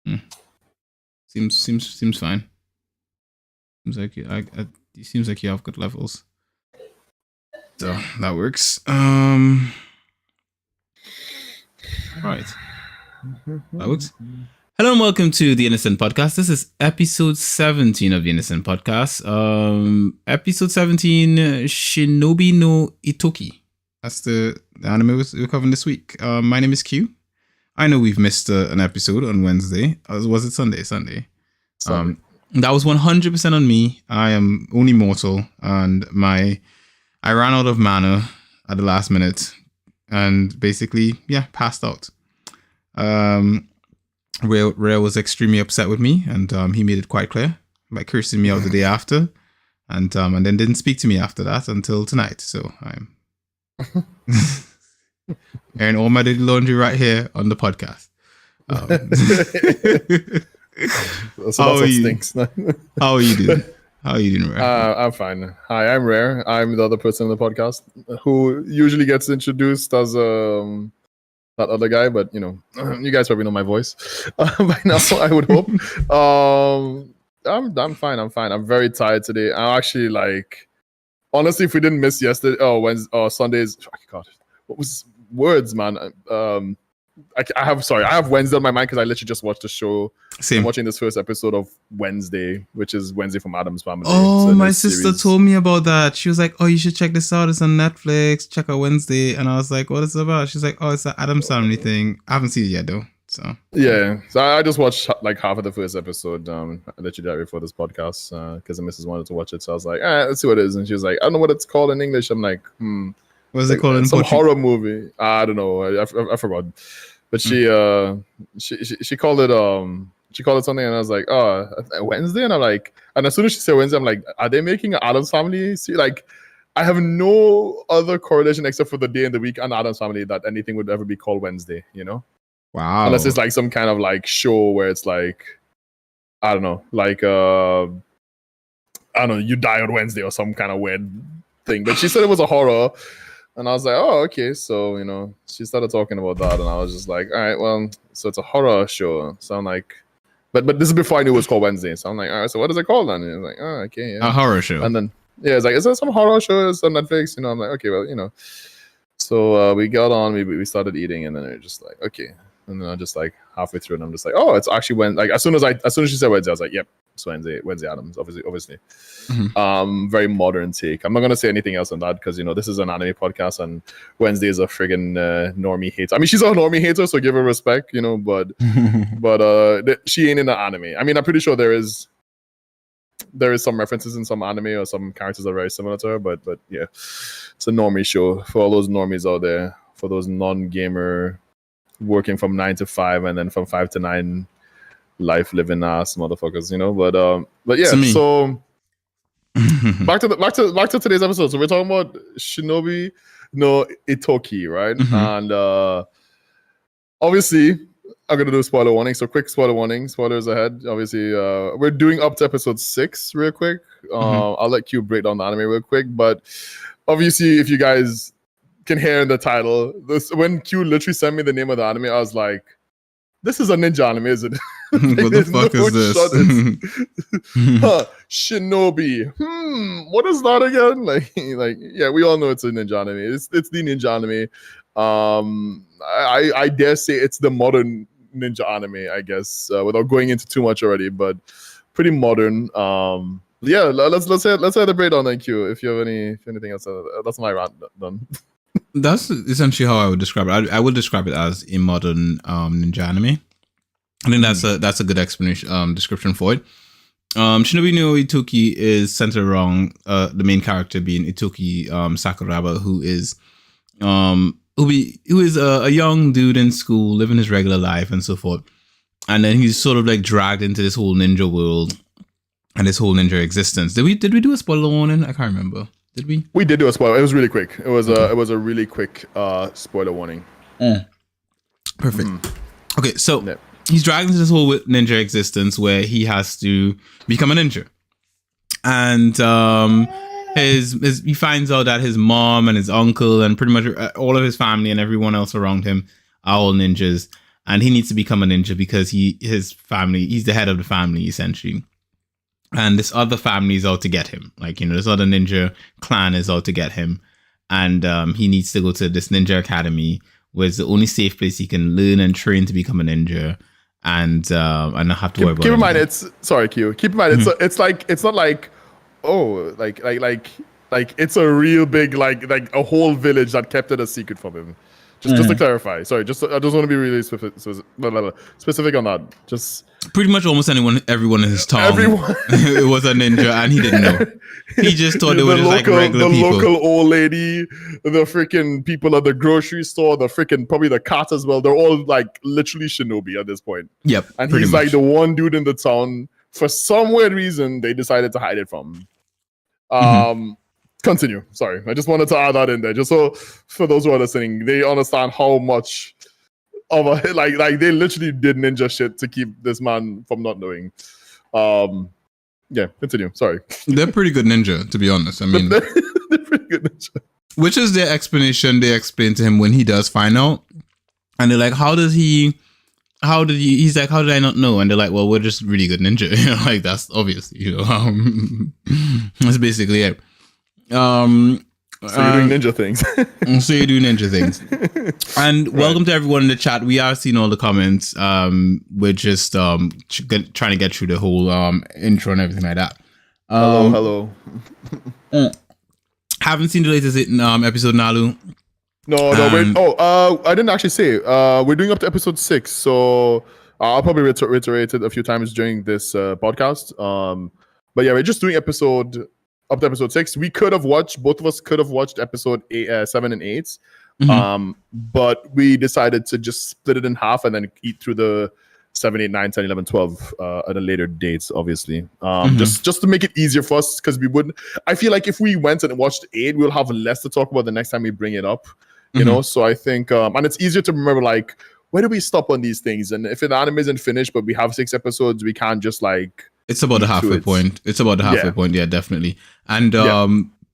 Hmm. Seems fine. Seems like it seems like you have good levels, so that works. Right, that works. Hello and welcome to the Innocent Podcast. This is episode 17 of the Innocent Podcast. Episode 17, Shinobi no Ittoki. That's the anime we're covering this week. My name is Q. I know we've missed an episode on Wednesday. Was it Sunday? Sunday. That was 100% on me. I am only mortal, and I ran out of mana at the last minute, and basically, passed out. Ray was extremely upset with me, and he made it quite clear by cursing me out the day after, and then didn't speak to me after that until tonight. So I'm airing all my dirty laundry right here on the podcast. So how are you? Stinks. How are you doing? How are you doing, Rare? I'm fine. Hi, I'm Rare. I'm the other person on the podcast who usually gets introduced as that other guy, but you guys probably know my voice by now. I would hope. I'm fine. I'm very tired today. I'm actually honestly, if we didn't miss yesterday, Wednesday, Sundays. Oh, God, what was words, man? I have Wednesday on my mind because I literally just watched the show. Same. I'm watching this first episode of Wednesday, which is Wednesday from Addams Family. Oh, so my sister told me about that. She was like, "Oh, you should check this out. It's on Netflix. Check out Wednesday." And I was like, "What is it about?" She's like, "Oh, it's an Addams Family thing." I haven't seen it yet though. So I just watched like half of the first episode. I literally did it before this podcast because the missus wanted to watch it. So I was like, let's see what it is. And she was like, "I don't know what it's called in English." I'm like, What is it called in some Portuguese? horror movie. I don't know. I forgot. But she called it she called it something, and I was like, "Oh, Wednesday." And I'm like, and as soon as she said Wednesday, I'm like, "Are they making an Addams Family?" Like, I have no other correlation except for the day in the week and Addams Family that anything would ever be called Wednesday. Wow. Unless it's like some kind of like show where it's like, I don't know, like I don't know, you die on Wednesday or some kind of weird thing. But she said it was a horror. And I was like, oh, okay. So, she started talking about that. And I was just like, all right, well, so it's a horror show. So I'm like, but this is before I knew it was called Wednesday. So I'm like, all right, so what is it called then? And he was like, oh, okay. Yeah. A horror show. And then, it's like, is there some horror shows on Netflix? I'm like, okay, well, So we got on, we started eating, and then it was just like, okay. And then I just like halfway through, and I'm just like, oh, it's actually when, like, as soon as she said Wednesday, I was like, yep, it's Wednesday Addams, obviously. Mm-hmm. Very modern take. I'm not gonna say anything else on that because this is an anime podcast, and Wednesday is a friggin' normie hater. I mean, she's a normie hater, so give her respect, but she ain't in the anime. I mean, I'm pretty sure there is some references in some anime or some characters are very similar to her, but yeah, it's a normie show for all those normies out there, for those non-gamer working from 9 to 5 and then from 5 to 9 life living ass motherfuckers, but yeah. So back to today's episode. So we're talking about Shinobi no Ittoki, right? Mm-hmm. And obviously I'm gonna do a spoiler warning. So quick spoiler warning, spoilers ahead. Obviously, we're doing up to episode 6 real quick. I'll let Q break down the anime real quick, but obviously if you guys can hear in the title, when Q literally sent me the name of the anime, I was like, this is a ninja anime, is it? What the fuck is this? Shinobi. What is that again? Like, yeah, we all know it's a ninja anime. It's the ninja anime. I dare say it's the modern ninja anime, I guess, without going into too much already, but pretty modern. Yeah, let's have the breakdown then, Q. If you have anything else, that's my rant done. That's essentially how I would describe it. I would describe it as a modern ninja anime. I think that's a good explanation description for it. Shinobi no Ittoki is centered around the main character being Ittoki Sakuraba, who is a young dude in school, living his regular life and so forth. And then he's sort of like dragged into this whole ninja world and this whole ninja existence. Did we do a spoiler warning? I can't remember. Did we? We did do a spoiler. It was really quick. It was a really quick spoiler warning. Perfect. Okay, so he's dragged into this whole ninja existence where he has to become a ninja, and he finds out that his mom and his uncle and pretty much all of his family and everyone else around him are all ninjas, and he needs to become a ninja because he's the head of the family essentially. And this other family is out to get him. Like, this other ninja clan is out to get him. And he needs to go to this ninja academy, where it's the only safe place he can learn and train to become a ninja. And not have to worry about it. Keep in mind, Keep in mind, it's not like, oh, like it's a real big, like a whole village that kept it a secret from him. Just to clarify. Sorry, I just want to be really specific on that. Just pretty much almost everyone in his town it was a ninja, and he didn't know. He just thought they were just like regular people. The local old lady, the freaking people at the grocery store, the freaking probably the cat as well. They're all like literally Shinobi at this point. Yep. And he's like the one dude in the town. For some weird reason, they decided to hide it from him. Continue. Sorry, I just wanted to add that in there, just so for those who are listening, they understand how much of a like they literally did ninja shit to keep this man from not knowing. Yeah, continue. Sorry. They're pretty good ninja, to be honest. I mean, they're pretty good ninja. Which is their explanation. They explain to him when he does find out, and they're like, He's like, how did I not know? And they're like, well, we're just really good ninja. Like that's obviously, that's basically it. So you're doing ninja things. So you do ninja things. And welcome to everyone in the chat. We are seeing all the comments. We're just trying to get through the whole intro and everything like that. Hello. Haven't seen the latest episode, Nalu. No, wait. I didn't actually say. We're doing up to episode 6, so I'll probably reiterate it a few times during this podcast. But yeah, we're just doing up to episode 6. Both of us could have watched episode 7 and 8. But we decided to just split it in half and then eat through the 7, 8, 9, 10, 11, 12 at a later date, obviously. Just to make it easier for us, because we wouldn't. I feel like if we went and watched 8, we'll have less to talk about the next time we bring it up. You know, so I think, and it's easier to remember, like, where do we stop on these things? And if an anime isn't finished, but we have 6 episodes, we can't just like. It's about the halfway point. It's about the halfway point, yeah, definitely. And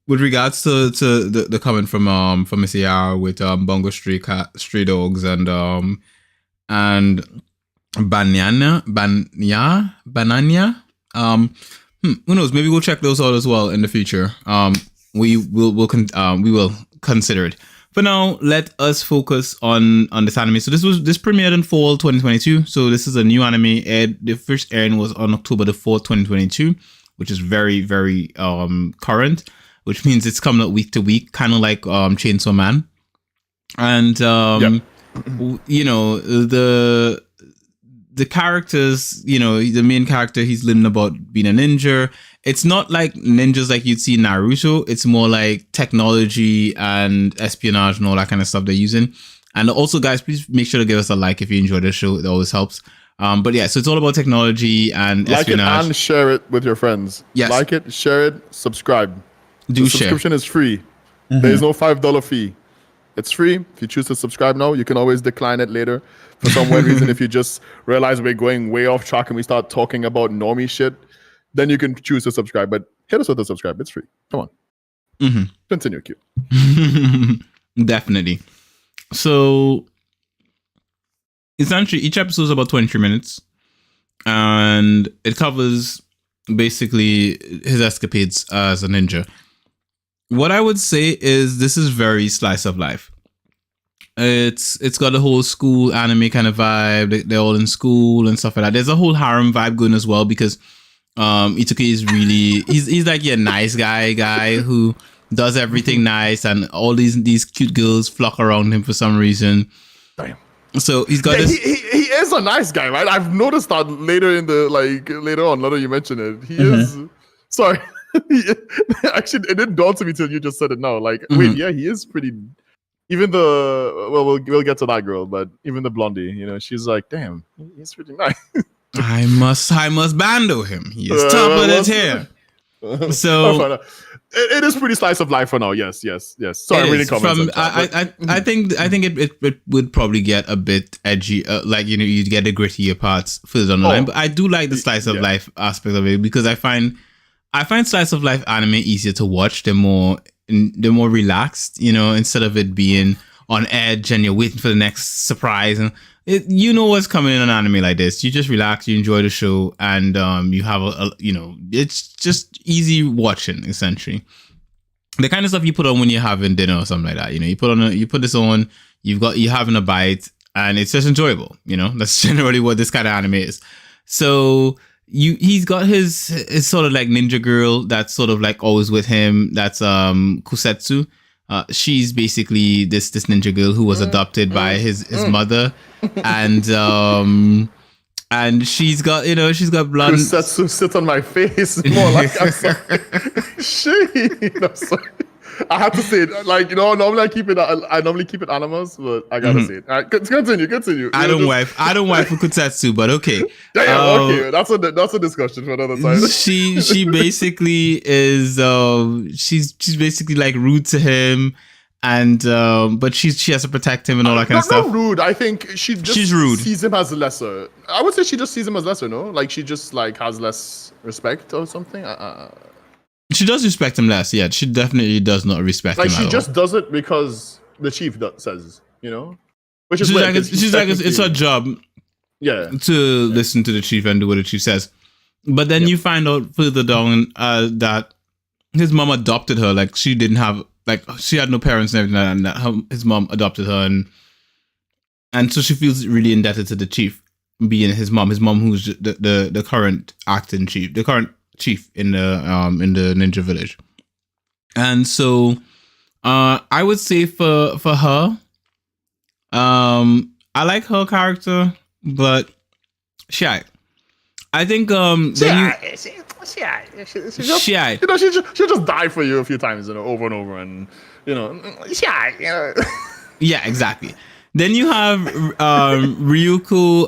with regards to the comment from Miss AR with Bongo Stray Dogs and Bananya. Who knows? Maybe we'll check those out as well in the future. We will consider it. For now, let us focus on this anime. So this premiered in fall 2022. So this is a new anime. The first airing was on October the 4th, 2022, which is very, very current, which means it's coming out week to week, kind of like Chainsaw Man. And you know, the characters, you know, the main character, he's learning about being a ninja. It's not like ninjas like you'd see in Naruto. It's more like technology and espionage and all that kind of stuff they're using. And also, guys, please make sure to give us a like if you enjoy the show. It always helps. But yeah, so it's all about technology and espionage. Like it and share it with your friends. Yes. Like it, share it, subscribe. The subscription is free. There is no $5 fee. It's free. If you choose to subscribe now, you can always decline it later. For some weird reason, if you just realize we're going way off track and we start talking about normie shit, then you can choose to subscribe. But hit us with the subscribe. It's free. Come on. Continue, Q. Definitely. So, essentially, each episode is about 23 minutes. And it covers basically his escapades as a ninja. What I would say is this is very slice of life. It's got a whole school anime kind of vibe. They're all in school and stuff like that. There's a whole harem vibe going as well because Ittoki is really he's like a nice guy who does everything nice, and all these cute girls flock around him for some reason. Damn. So he's got this. He is a nice guy, right? I've noticed that later on. Now that you mention it, he is. Sorry. Actually, it didn't dawn to me till you just said it now. Like, wait, yeah, he is pretty. Even we'll get to that girl, but even the blondie, you know, she's like, damn, he's pretty nice. I must bando him. He is top of his hair. So it is pretty slice of life for now. Yes. Sorry, I'm reading comments. I think it would probably get a bit edgy. Like, you know, you'd get the grittier parts further down the line. But I do like the slice of life aspect of it because I find slice of life anime easier to watch. They're more relaxed, you know, instead of it being on edge and you're waiting for the next surprise. And you know what's coming in an anime like this. You just relax, you enjoy the show, and you have it's just easy watching essentially. The kind of stuff you put on when you're having dinner or something like that. You put this on, you're having a bite, and it's just enjoyable. That's generally what this kind of anime is. So he's got his sort of like ninja girl that's sort of like always with him. That's Kousetsu. She's basically this ninja girl who was adopted by his mother, and she's got blonde. Kousetsu sit on my face more like I'm sorry. Shit, I'm sorry. I have to say it. Like, normally I normally keep it animals, but I gotta say it. All right, continue. I don't wife for Kousetsu, but okay. Okay. That's a discussion for another time. She basically is she's basically like rude to him, and but she has to protect him and all that kind of stuff. Not rude. I think she's rude. Sees him as lesser. I would say she just sees him as lesser. No, like she just like has less respect or something. She does respect him less. Yeah, she definitely does not respect him. Like she just does it because the chief says, which is she's like it's her job. Yeah, to listen to the chief and do what the chief says. But then you find out further down that his mom adopted her. Like she didn't have she had no parents and everything, and that his mom adopted her, and so she feels really indebted to the chief being his mom who's the current acting chief, the current chief in the ninja village. And so I would say for her, I like her character, but I think she'll just die for you a few times, over and over, and yeah, exactly. Then you have Ryuko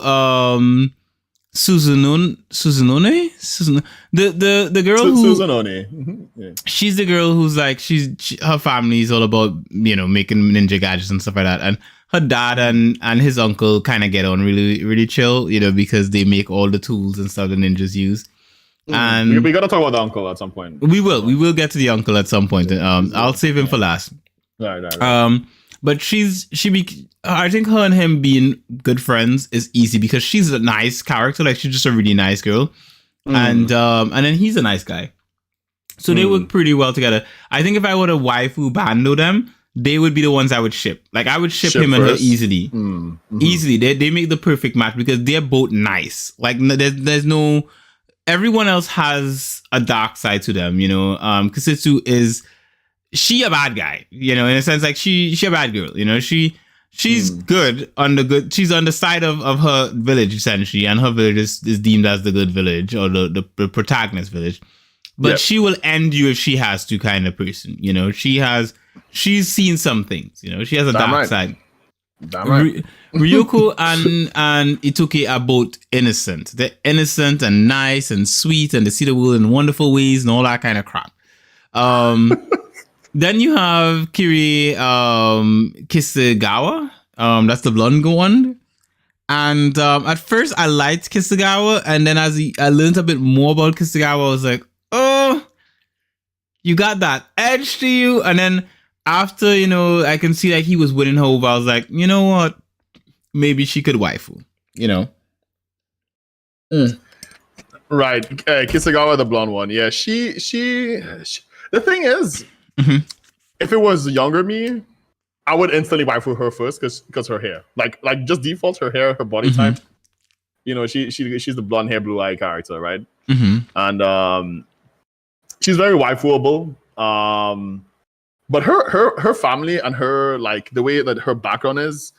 Suzunone, the girl who Suzunone. Yeah. She's the girl who's like her family is all about making ninja gadgets and stuff like that, and her dad and his uncle kind of get on really really chill, because they make all the tools and stuff the ninjas use. And we gotta talk about the uncle at some point. We will get to the uncle at some point. I'll save him for last. Right. But I think her and him being good friends is easy because she's a nice character. Like she's just a really nice girl, and then he's a nice guy. So they work pretty well together. I think if I were to waifu bando them, they would be the ones I would ship. Like I would ship him and her easily. Easily. They make the perfect match because they're both nice. Like there's no. Everyone else has a dark side to them. Kousetsu is. She a bad guy, in a sense, like she a bad girl, she's good on the good. She's on the side of her village essentially, and her village is deemed as the good village or the protagonist village. But she will end you if she has to, kind of person. She's seen some things. She has a dark side. Damn right. Ryuko and Ittoki are both innocent. They're innocent and nice and sweet, and they see the world in wonderful ways and all that kind of crap. Then you have Kiri Kisegawa. That's the blonde one. And at first I liked Kisegawa, and then as I learned a bit more about Kisegawa, I was like, oh, you got that edge to you. And then after, I can see like he was winning her over, I was like, you know what? Maybe she could waifu, Right. Kisegawa, the blonde one. Yeah, she the thing is, if it was younger me, I would instantly waifu her first because her hair, like just default her hair, her body type. She's the blonde hair, blue eye character, right? And she's very waifuable. But her family and her like the way that her background is,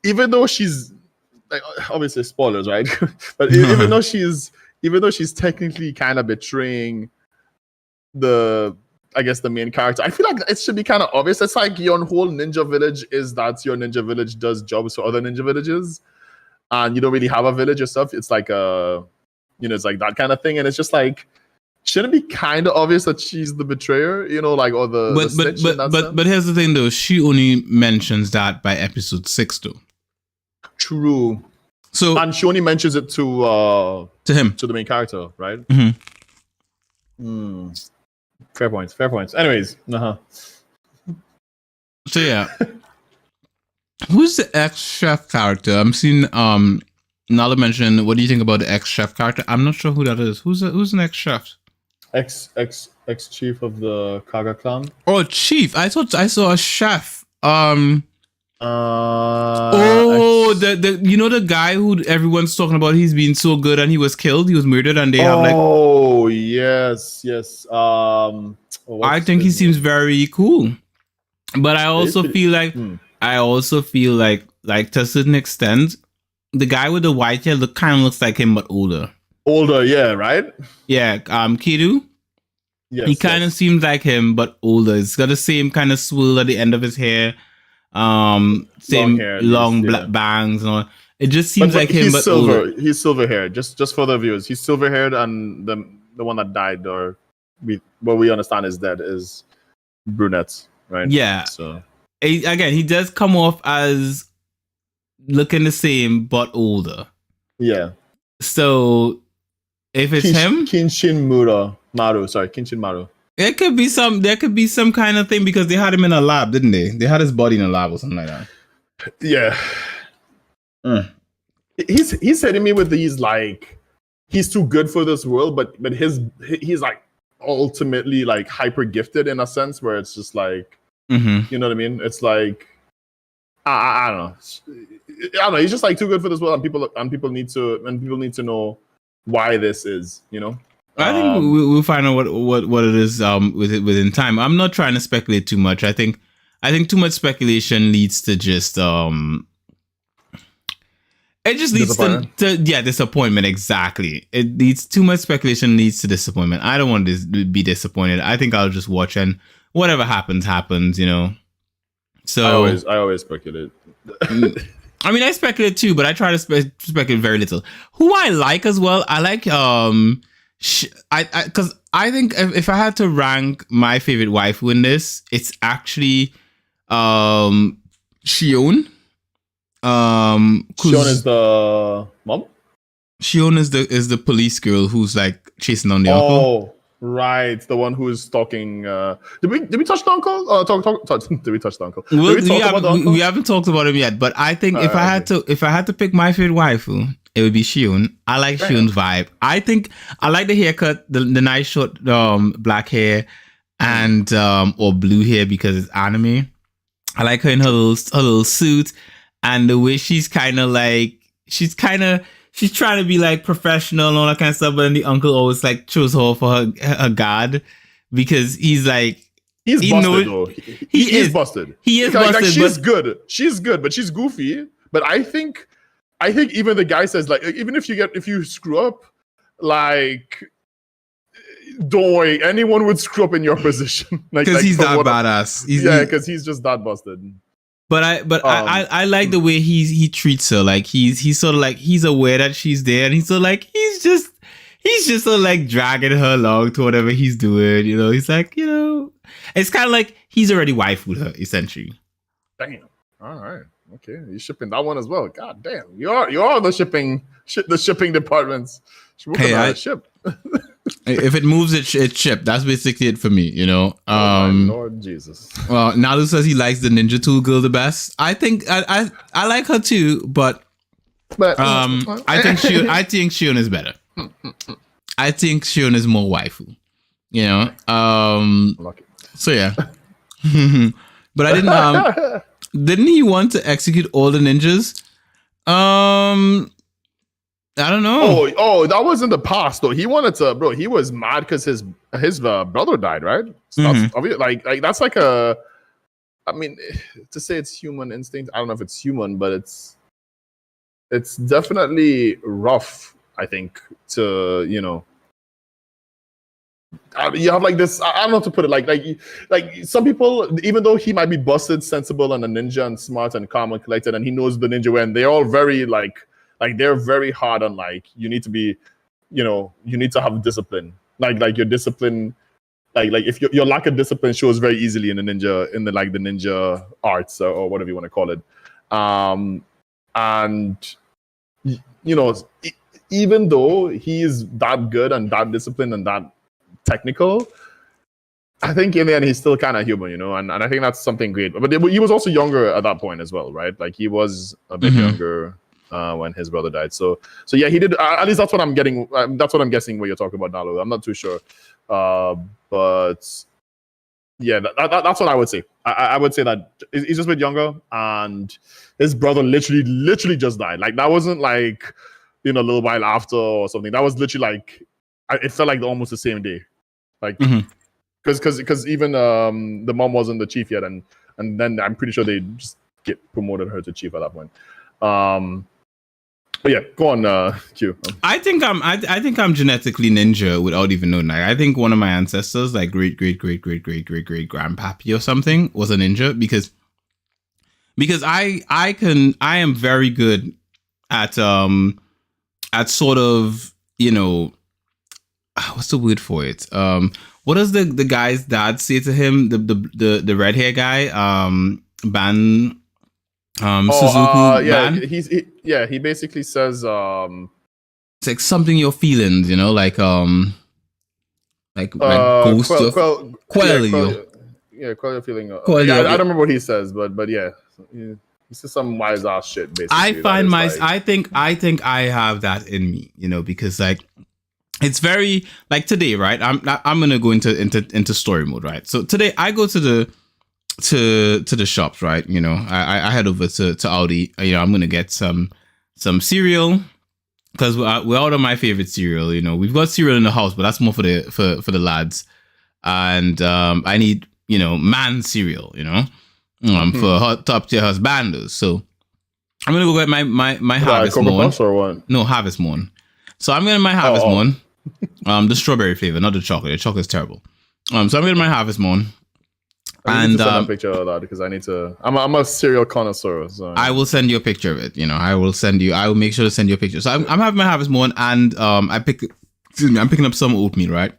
even though she's like obviously spoilers, right? But even though she's technically kind of betraying the main character, I feel like it should be kind of obvious. It's like your whole ninja village is that your ninja village does jobs for other ninja villages, and you don't really have a village yourself. It's like it's like that kind of thing, and it's just like, shouldn't it be kind of obvious that she's the betrayer, or the snitch in that sense? But here's the thing though, she only mentions that by episode 6 though. True. So and she only mentions it to him, to the main character, right? Fair points. Anyways, So yeah. Who's the ex-chef character? I'm seeing Nala mention. What do you think about the ex-chef character? I'm not sure who that is. Who's an ex-chef? Ex chief of the Kaga clan. Oh, chief. I thought I saw a chef. The you know the guy who everyone's talking about. He's been so good and he was killed. He was murdered, and they have like. Oh yes. I think he seems very cool, but I also feel like like to a certain extent, the guy with the white hair kind of looks like him but older. Older, yeah, right? Yeah, Kidu. Yes, he kind of seems like him but older. He's got the same kind of swirl at the end of his hair. Same long black bangs and all. It just seems like him, but silver. older. He's silver haired. Just for the viewers, he's silver haired, and the one that died, or what we understand is dead, is brunettes, right? Yeah. So again, he does come off as looking the same but older. Yeah. So if it's him, Kinshin Maru. There could be some kind of thing because they had him in a lab, didn't they? They had his body in a lab or something like that. Yeah. He's hitting me with these like he's too good for this world, but he's like ultimately like hyper gifted in a sense where it's just like you know what I mean? It's like I don't know. He's just like too good for this world, and people need to know why this is, you know. I think we'll find out what it is within time. I'm not trying to speculate too much. I think too much speculation leads to just it just leads to disappointment. Exactly. It leads too much speculation leads to disappointment. I don't want to be disappointed. I think I'll just watch and whatever happens, you know. So I always speculate. I mean, I speculate too, but I try to speculate very little. Who I like as well, I like because I think if I had to rank my favorite waifu in this, it's actually Shion. Shion is the mom. Shion is the police girl who's like chasing down the uncle. Oh, right, the one who is talking. Did we touch the uncle? Did we touch the uncle? We haven't talked about him yet, but I think if I had to pick my favorite waifu, it would be Shion. I like Shion's vibe. I think I like the haircut, the nice short black hair and or blue hair because it's anime. I like her in her little suit and the way she's kind of like she's trying to be like professional and all that kind of stuff, but then the uncle always like chose her for her god because he's like he's busted though. He is busted. He is busted. Like, she's good. She's good, but she's goofy. But I think even the guy says like even if you screw up, like don't worry, anyone would screw up in your position. Because he's that badass. Because he's just that busted. But I like the way he treats her. Like he's sort of like he's aware that she's there, and he's sort of like he's just sort of like dragging her along to whatever he's doing. You know, he's like, you know, it's kind of like he's already waifued her essentially. Damn. All right. Okay, you're shipping that one as well. God damn, you are the shipping departments. Hey, ship. If it moves, it's shipped. That's basically it for me, you know. Oh my Lord Jesus. Well, Nalu says he likes the Ninja Tool girl the best. I think I like her too, but I think Shion is better. I think Shion is more waifu, you know. So yeah, but I didn't. Didn't he want to execute all the ninjas? I don't know. Oh, that was in the past though. He wanted to, bro. He was mad because his brother died, right? So that's like that's like a. I mean, to say it's human instinct, I don't know if it's human, but it's definitely rough. I think to you have like this. I don't know how to put it. Like some people, even though he might be busted, sensible, and a ninja, and smart, and calm and collected, and he knows the ninja way, and they're all very like they're very hard on like you need to be, you need to have discipline. Like your discipline, like if your lack of discipline shows very easily in the ninja arts or whatever you want to call it, and even though he is that good and that disciplined and that technical, I think in the end he's still kind of human, and I think that's something great. But he was also younger at that point as well, right? Like he was a bit younger when his brother died. So yeah, he did. At least that's what I'm getting. That's what I'm guessing when you're talking about Nalu. I'm not too sure, but yeah, that's what I would say. I would say that he's just a bit younger, and his brother literally just died. Like that wasn't like a little while after or something. That was literally like it felt like almost the same day, like because even the mom wasn't the chief yet, and then I'm pretty sure they just promoted her to chief at that point. But yeah, go on, Q. I think I'm genetically ninja without even knowing. Like, I think one of my ancestors, like great grandpappy or something, was a ninja because I am very good at sort of, what's the word for it? What does the guy's dad say to him? The red hair guy, Ban. Suzuku Ban? He basically says it's like something you're feeling, like ghost quell your feeling. I don't remember what he says, but yeah, he says some wise ass shit. Basically, I think I have that in me, because like it's very like today, right? I'm gonna go into story mode, right? So today I go to the shops, right? I head over to Aldi. I'm gonna get some cereal because we're out of my favorite cereal. We've got cereal in the house, but that's more for the lads. And I need man cereal. For top tier husbanders. So I'm gonna go get my Harvest Moon. Or what? No, Harvest Moon. So I'm getting my Harvest Moon. The strawberry flavor, not the chocolate. The chocolate's terrible. So I'm getting my Harvest Moon. I need to send a picture of that because I need to. I'm a cereal connoisseur. So I will send you a picture of it. I will make sure to send you a picture. So I'm having my Harvest Moon, and I'm picking up some oatmeal, right?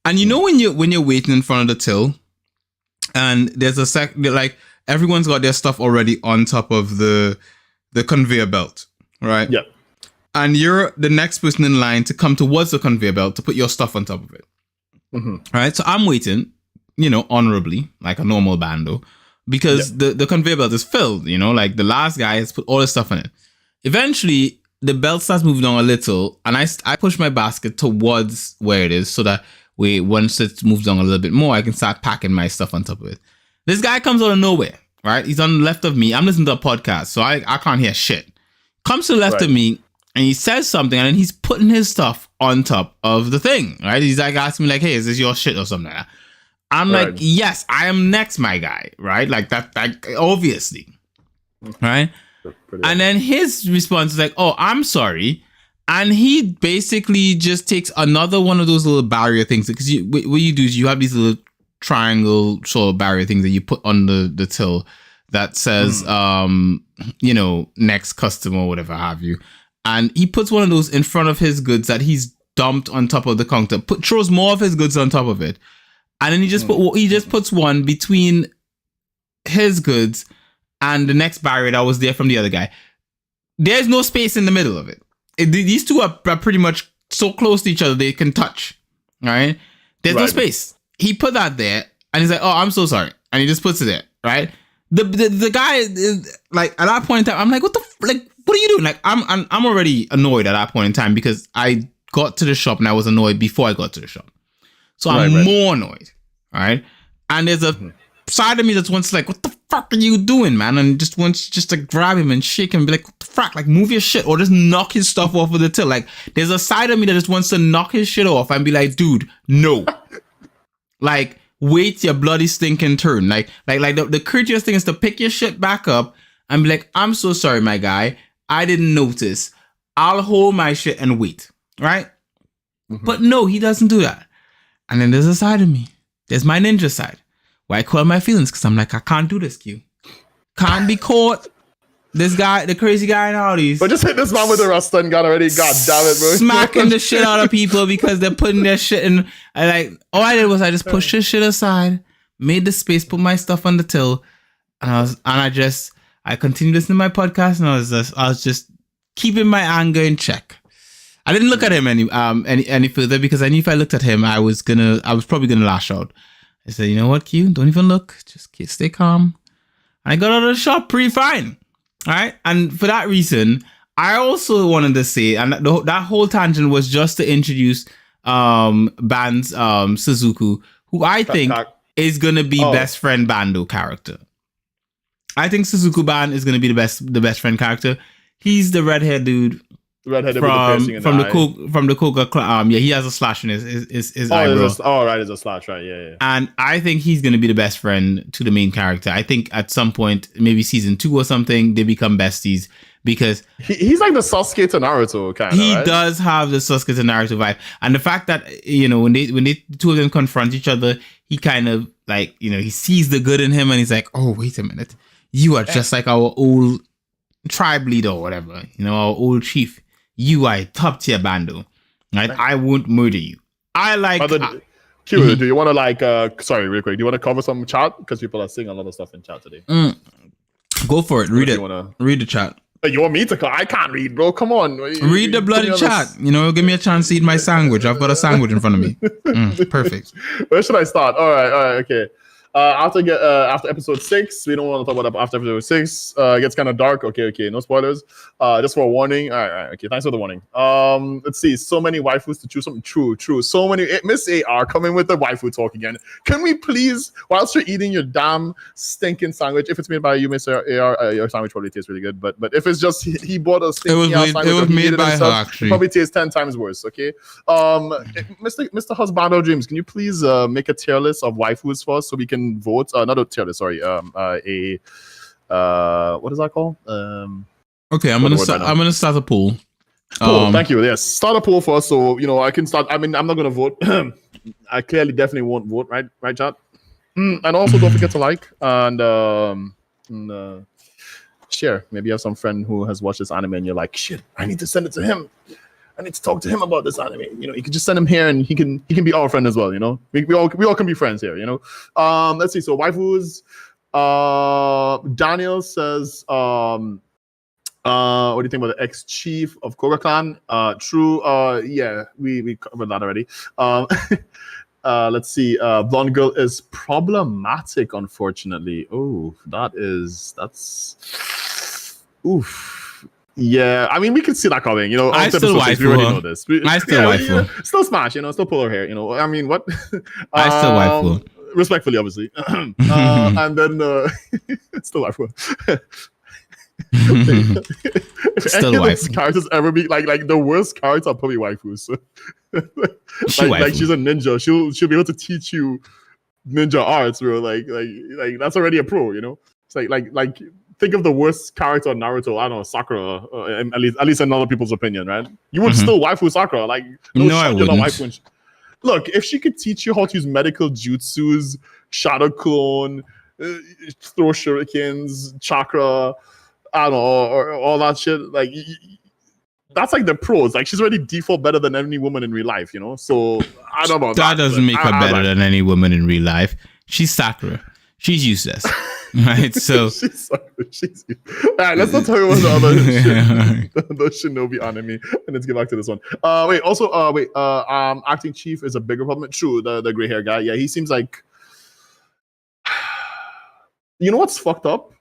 And when you're waiting in front of the till, and there's like everyone's got their stuff already on top of the conveyor belt, right? Yeah. And you're the next person in line to come towards the conveyor belt to put your stuff on top of it. Right? So I'm waiting, honorably, like a normal bando, because the conveyor belt is filled, like the last guy has put all his stuff on it. Eventually, the belt starts moving on a little, and I push my basket towards where it is so that once it moves on a little bit more, I can start packing my stuff on top of it. This guy comes out of nowhere, right? He's on the left of me. I'm listening to a podcast, so I can't hear shit. Comes to the left of me, and he says something, and then he's putting his stuff on top of the thing, right? He's like asking me like, hey, is this your shit or something like that? I'm like, yes, I am next, my guy, right? Like that obviously, right? And then his response is like, oh, I'm sorry. And he basically just takes another one of those little barrier things, because what you do is you have these little triangle sort of barrier things that you put on the till that says, next customer or whatever have you. And he puts one of those in front of his goods that he's dumped on top of the counter, throws more of his goods on top of it. And then he just puts one between his goods and the next barrier that was there from the other guy. There's no space in the middle of it. These two are pretty much so close to each other they can touch. Right? There's no space. He put that there, and he's like, "Oh, I'm so sorry," and he just puts it there. Right? The guy is like, at that point in time, I'm like, "What are you doing?" Like, I'm already annoyed at that point in time because I got to the shop and I was annoyed before I got to the shop. So I'm more annoyed, right? And there's a side of me that wants like, what the fuck are you doing, man? And just wants to grab him and shake him and be like, what the fuck? Like, move your shit, or just knock his stuff off of the till. Like, there's a side of me that just wants to knock his shit off and be like, dude, no. Like, wait your bloody stinking turn. Like the courteous thing is to pick your shit back up and be like, I'm so sorry, my guy. I didn't notice. I'll hold my shit and wait, right? But no, he doesn't do that. And then there's a side of me. There's my ninja side, where I call my feelings because I'm like, I can't do this, Q. Can't be caught. This guy, the crazy guy in Audis. But just hit this man with a Rasta and gun already. God damn it, bro. Smacking the shit out of people because they're putting their shit in. All I did was I just pushed his shit aside, made the space, put my stuff on the till, and I continued listening to my podcast, and I was just keeping my anger in check. I didn't look at him any further because I knew if I looked at him, I was probably gonna lash out. I said, you know what, Q? Don't even look. Just stay calm. I got out of the shop pretty fine. All right. And for that reason, I also wanted to say, and that whole tangent was just to introduce Ban's Suzuku, who I think is going to be best friend Bando character. I think Suzuku Ban is going to be the best friend character. He's the red-haired dude. Redheaded from the Coca yeah, he has a slash in his eyebrow. It's a slash, right? Yeah. And I think he's gonna be the best friend to the main character. I think at some point, maybe season 2 or something, they become besties because he's like the Sasuke to Naruto kind of. He does have the Sasuke to Naruto vibe, and the fact that when they two of them confront each other, he kind of like he sees the good in him, and he's like, oh wait a minute, you are just like our old tribe leader or whatever, our old chief. You are a top tier Bando, right? I won't murder you. I like. Q, do you want to sorry, real quick? Do you want to cover some chat because people are saying a lot of stuff in chat today? Go for it. Read it. Read the chat. You want me to? I can't read, bro. Come on. Read the bloody chat. Give me a chance to eat my sandwich. I've got a sandwich in front of me. Perfect. Where should I start? All right. Okay. After episode 6, we don't want to talk about after episode 6. It gets kind of dark. Okay. No spoilers. Just for a warning. All right. Okay. Thanks for the warning. Let's see. So many waifus to choose from. True. So many. Miss AR coming with the waifu talk again. Can we please, whilst you're eating your damn stinking sandwich, if it's made by you, Miss AR, your sandwich probably tastes really good. But if it's just he bought a stinking sandwich, it was made by her actually. It probably tastes 10 times worse. Okay. Mr. Husbando Dreams, can you please make a tier list of waifus for us so we can vote? Not a tier list, sorry. What is that called? Okay, I'm gonna start a poll. Thank you. Yes, start a poll for us so I can start. I mean, I'm not gonna vote. I clearly definitely won't vote, right, chat? And also don't forget to like and share. Maybe you have some friend who has watched this anime and you're like, shit, I need to send it to him. I need to talk to him about this anime. You can just send him here, and he can be our friend as well. We all can be friends here. Let's see. So waifus. Daniel says, what do you think about the ex-chief of Koga Clan? True. Yeah, we covered that already. Let's see. Blonde girl is problematic, unfortunately. Oh, that's oof. Yeah, I mean, we can see that coming. I still wife we already know this. I still wife still smash. Still pull her hair. I mean, what? I still wife respectfully, obviously. And then still wife if any of these characters ever be like the worst characters are probably waifus. Like she's a ninja. She'll be able to teach you ninja arts, bro. Like that's already a pro. It's like. Think of the worst character in Naruto. I don't know, Sakura. At least in other people's opinion, right? You would still waifu Sakura. Like, no, I wouldn't. Look, if she could teach you how to use medical jutsus, shadow clone, throw shurikens, chakra, I don't know, or all that shit, like that's like the pros. Like she's already default better than any woman in real life, So I don't know. That doesn't make her better than any woman in real life. She's Sakura. She's useless. Right, so she's all right, let's not talk about the other the Shinobi anime, and let's get back to this one. Acting chief is a bigger problem. True, the gray hair guy. Yeah, he seems like. What's fucked up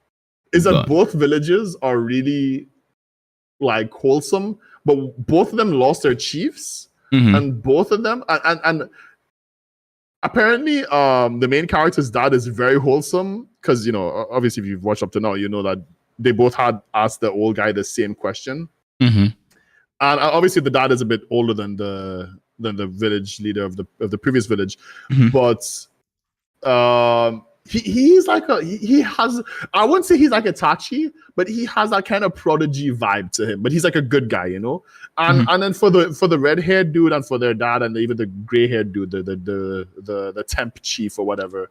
is that both villages are really like wholesome, but both of them lost their chiefs, and both of them and. Apparently, the main character's dad is very wholesome because, obviously if you've watched up to now, you know that they both had asked the old guy the same question. And obviously the dad is a bit older than the village leader of the previous village. But he's like he has, I wouldn't say he's like Itachi, but he has that kind of prodigy vibe to him. But he's like a good guy, And then for the red haired dude and for their dad and even the gray haired dude, the temp chief or whatever.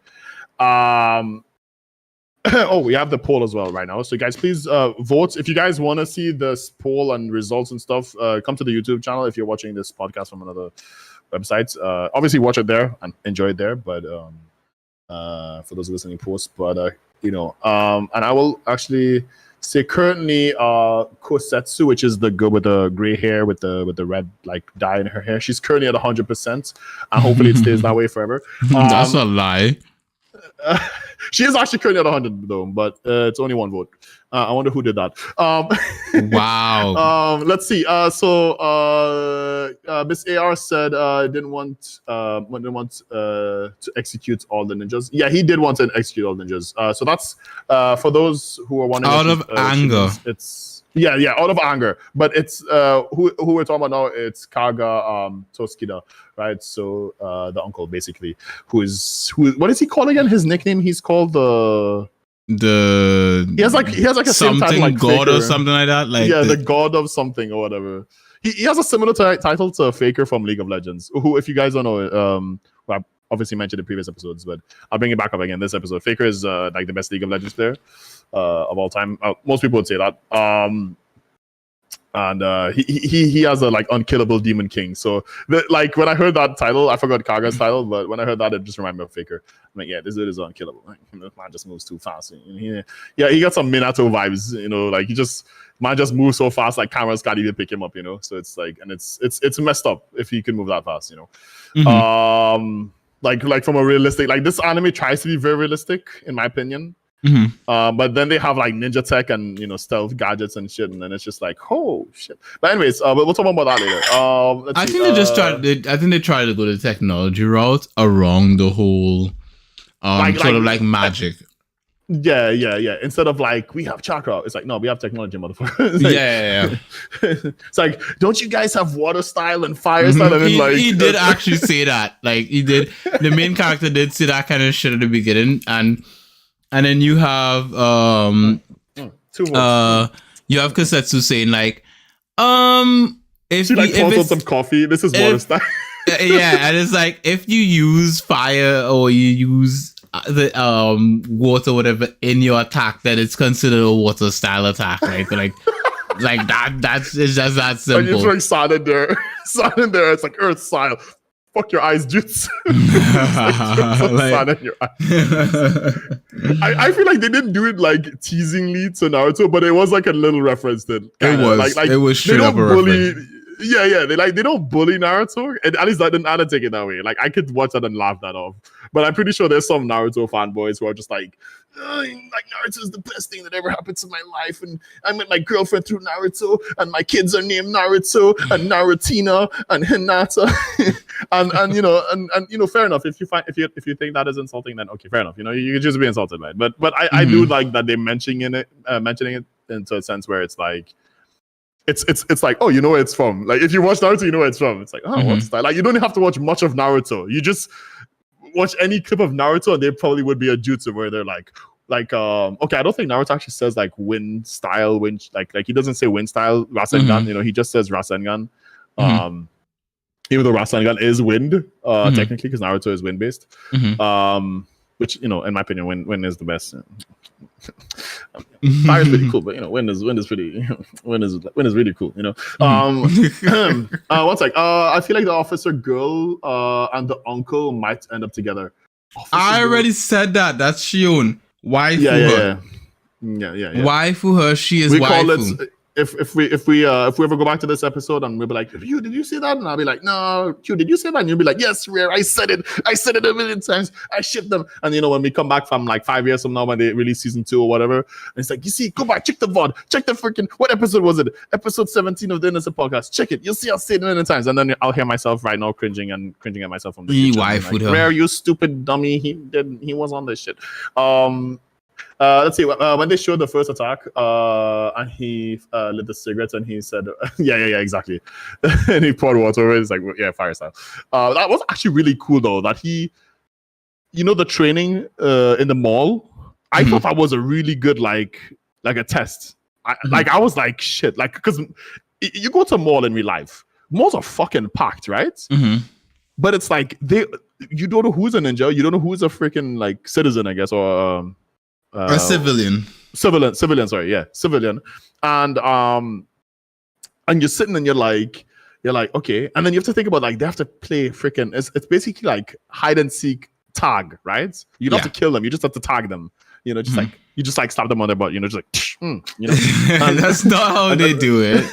We have the poll as well right now. So guys, please vote. If you guys want to see this poll and results and stuff, come to the YouTube channel. If you're watching this podcast from another website, obviously watch it there and enjoy it there. But for those listening post, but and I will actually say currently Kousetsu, which is the girl with the gray hair with the red like dye in her hair. She's currently at 100%, and hopefully it stays that way forever. That's a lie. She is actually currently at 100 though, but it's only one vote. I wonder who did that. Wow. Let's see. So Miss AR said didn't want to execute all the ninjas. Yeah, he did want to execute all the ninjas. So that's for those who are wondering. Out of anger. It's out of anger. But it's who we're talking about now. It's Kaga Toskida, right? So the uncle basically, who what is he called again? His nickname? He's called he has like a something title, like god Faker. or something like that. Like the god of something or whatever. He has a similar title to Faker from League of Legends. Who, if you guys don't know, well, I obviously mentioned in previous episodes, but I'll bring it back up again this episode. Faker is like the best League of Legends player of all time. Most people would say that. And he has a like unkillable demon king. So like when I heard that title, I forgot Kaga's title, but when I heard that, it just reminded me of Faker. I'm like, yeah, this dude is unkillable. Like, man just moves too fast. He got some Minato vibes. Like man just moves so fast, like cameras can't even pick him up. So it's like, and it's messed up if he can move that fast. Mm-hmm. Like from a realistic, like this anime tries to be very realistic in my opinion. Mm-hmm. But then they have like ninja tech and stealth gadgets and shit, and then it's just like, oh shit. But anyways, we'll talk about that later. I think they just tried. I think they tried to go the technology route around the whole, sort of like magic. Yeah. Instead of like we have chakra, it's like no, we have technology, motherfucker. Like, yeah. It's like, don't you guys have water style and fire style? And then he did actually say that. Like he did. The main character did say that kind of shit at the beginning, and then you have you have Kousetsu saying like if she if pours out some coffee, this is water style. Yeah, and it's like if you use fire or you use the water or whatever in your attack, then it's considered a water style attack. Like that's it's just that simple. And you're throwing sand in there. It's like earth style. Fuck your eyes, jutsu. I feel like they didn't do it like teasingly to Naruto, but it was like a little reference to it was straight up a reference. Yeah. They don't bully Naruto, and at least I didn't take it that way. Like I could watch that and laugh that off. But I'm pretty sure there's some Naruto fanboys who are just like Naruto's the best thing that ever happened to my life, and I met my girlfriend through Naruto, and my kids are named Naruto and Narutina and Hinata, and fair enough. If you think that is insulting, then okay, fair enough. You could just be insulted by it. But I do like that they're mentioning it into a sense where it's like. It's like, oh, you know where it's from. Like if you watch Naruto, you know where it's from. It's like, oh, what's that? Like you don't have to watch much of Naruto. You just watch any clip of Naruto, and there probably would be a jutsu where they're like okay, I don't think Naruto actually says like wind style, like he doesn't say wind style Rasengan. He just says Rasengan. Even though Rasengan is wind, technically, because Naruto is wind based. Which in my opinion, wind is the best. Fire is pretty cool, but wind is pretty. Wind is really cool. One sec. I feel like the officer girl and the uncle might end up together. I already said that. That's Shion. Waifu her. Yeah. Waifu her. She is we waifu. Call it, if we ever go back to this episode and we'll be like, did you say that? And I'll be like, no, Q, did you say that? And you'll be like, yes, Rare, I said it a million times. I shipped them. And when we come back from like 5 years from now when they release season 2 or whatever, and it's like, you see, go back, check the VOD, check the freaking, what episode was it? Episode 17 of the Innocent Podcast. Check it. You'll see I'll say it a million times. And then I'll hear myself right now cringing at myself from the future. Like, Rare, you stupid dummy. He was on this shit. Let's see. When they showed the first attack, and he lit the cigarettes, and he said, "Yeah, exactly." And he poured water over it. It's like, yeah, fire style. That was actually really cool, though. That he, the training in the mall. I thought that was a really good like a test. I was like, shit, like because you go to a mall in real life, malls are fucking packed, right? But it's like you don't know who's a ninja, you don't know who's a freaking like citizen, I guess, or a civilian, sorry, yeah, civilian, and you're sitting and you're like, okay, and then you have to think about like they have to play freaking. It's basically like hide and seek tag, right? You don't have to kill them, you just have to tag them. you know, just Mhm. like you just like slap them on their butt, you know, just like you know. And, That's not how they do it.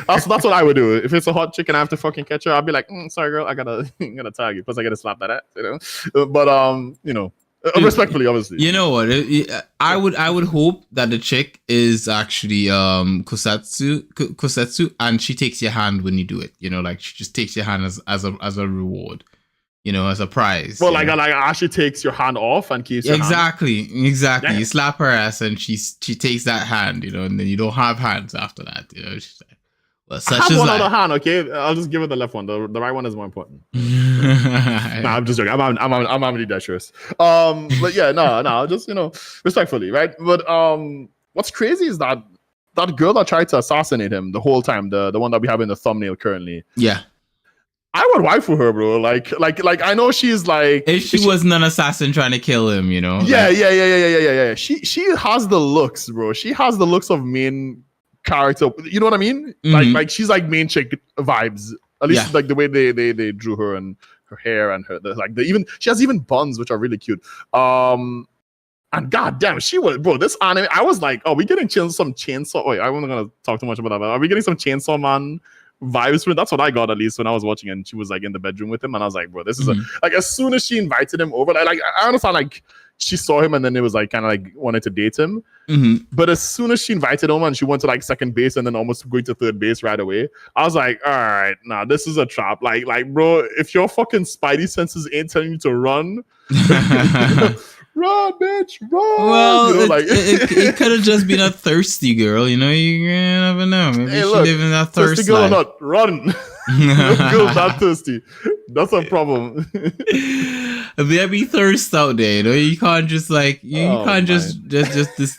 that's what I would do. If it's a hot chick and I have to fucking catch her, I'll be like, sorry girl, I gotta tag you. Plus I gotta slap that ass, you know. But you know, respectfully, obviously. You know what? I would hope that the chick is actually Kousetsu, and she takes your hand when you do it. You know, like she just takes your hand as a reward. You know, as a prize. Well, like actually takes your hand off and keeps your exactly. Damn. You slap her ass and she takes that hand. You know, and then you don't have hands after that. You know, she's like, well, I such have is one life. other hand, okay? I'll just give it the left one. The right one is more important. Nah, I'm just joking. I'm ambidextrous. But yeah, no, just, you know, respectfully, right? But what's crazy is that girl that tried to assassinate him the whole time, the one that we have in the thumbnail currently. Yeah. I would wife for her, bro. Like I know she's like, if she wasn't an assassin trying to kill him, you know. Yeah. She has the looks, bro. She has the looks of main character. You know what I mean? Mhm. Like she's like main chick vibes. At least like the way they drew her and her hair and her even she has even buns which are really cute. And goddamn, she was, bro. This anime, I was like, oh, we getting some chainsaw. Wait, I'm not gonna talk too much about that. But are we getting some Chainsaw Man vibes from it? That's what I got, at least when I was watching, and she was like in the bedroom with him, and I was like, bro, this is like, as soon as she invited him over, like I understand, like she saw him and then it was like kind of like wanted to date him. But as soon as she invited him and she went to like second base and then almost going to third base right away, I was like, all right, nah, this is a trap. Like bro, if your fucking spidey senses ain't telling you to run, run, bitch, run. Well, you know, like it could have just been a thirsty girl, you know. You never know. Maybe she live in that thirst thirsty girl life. or not, run. No girl's not thirsty. That's a problem. There be thirst out there, you know. You can't just like you can't just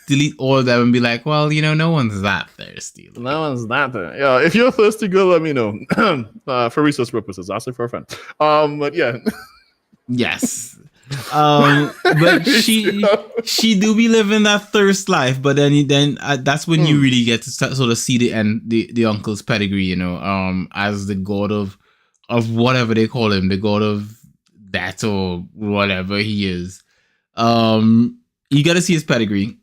delete all of them and be like, well, you know, no one's that thirsty. Like, no one's that thirsty. Yeah, if you're a thirsty girl, let me know. For research purposes, ask it for a friend. But yeah. Yes. But she do be living that thirst life, but then that's when you really get to sort of see the uncle's pedigree, you know, as the god of whatever they call him, the god of that or whatever he is. You got to see his pedigree,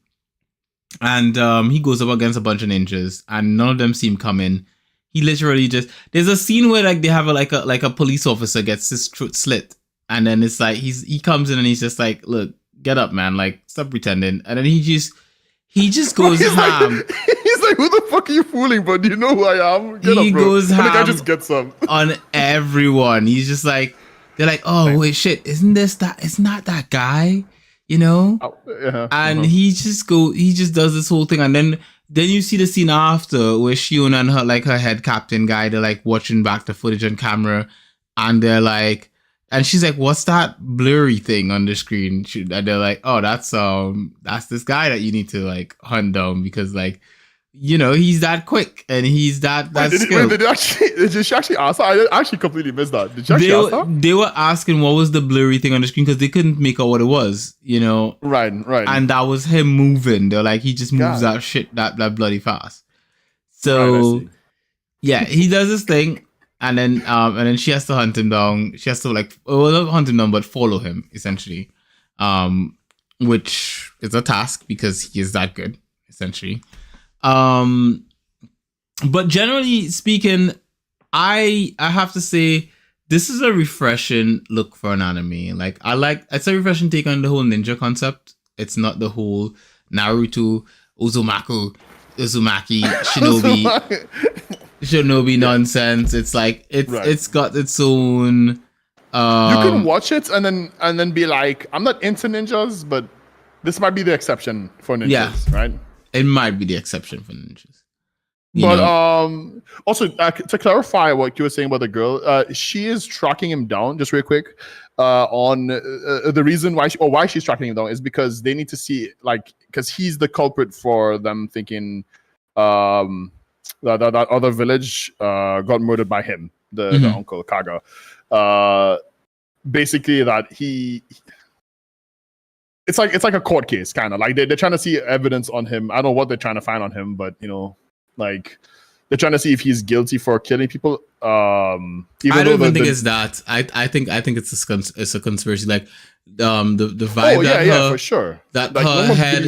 and he goes up against a bunch of ninjas, and none of them seem coming. He literally just, there's a scene where like they have a police officer gets his throat slit. And then it's like he comes in and he's just like, look, get up, man, like stop pretending. And then he just goes ham. He's like, who the fuck are you fooling, bro? Do you know who I am? Get he up, bro. Goes ham I just get some on everyone. He's just like, they're like, oh wait, shit, isn't not that guy, you know? And he just does this whole thing, and then you see the scene after where Shiona and her head captain guy, they're like watching back the footage on camera, and they're like. And she's like, what's that blurry thing on the screen? And they're like, oh, that's this guy that you need to like hunt down because like, you know, he's that quick and he's that skilled. Did she actually ask that? I actually completely missed that. Did she actually ask that? They were asking what was the blurry thing on the screen because they couldn't make out what it was, you know? Right. And that was him moving. They're like, he just moves that shit that bloody fast. So, yeah, he does this thing. And then she has to hunt him down. She has to not hunt him down, but follow him essentially, which is a task because he is that good essentially. But generally speaking, I have to say this is a refreshing look for an anime. Like it's a refreshing take on the whole ninja concept. It's not the whole Naruto, Uzumaki, Shinobi nonsense. It's like it's got its own. You can watch it and then be like, I'm not into ninjas, but this might be the exception for ninjas, right? It might be the exception for ninjas. But also to clarify what you were saying about the girl, she is tracking him down. Just real quick, on the reason why she's tracking him down is because they need to see because he's the culprit for them thinking that other village got murdered by him, the uncle Kaga. Basically, that it's like a court case, kind of like they're trying to see evidence on him. I don't know what they're trying to find on him, but you know, like they're trying to see if he's guilty for killing people. I don't even think it's that. I think it's a conspiracy. Like the vibe. Oh yeah, for sure. That like, her no head.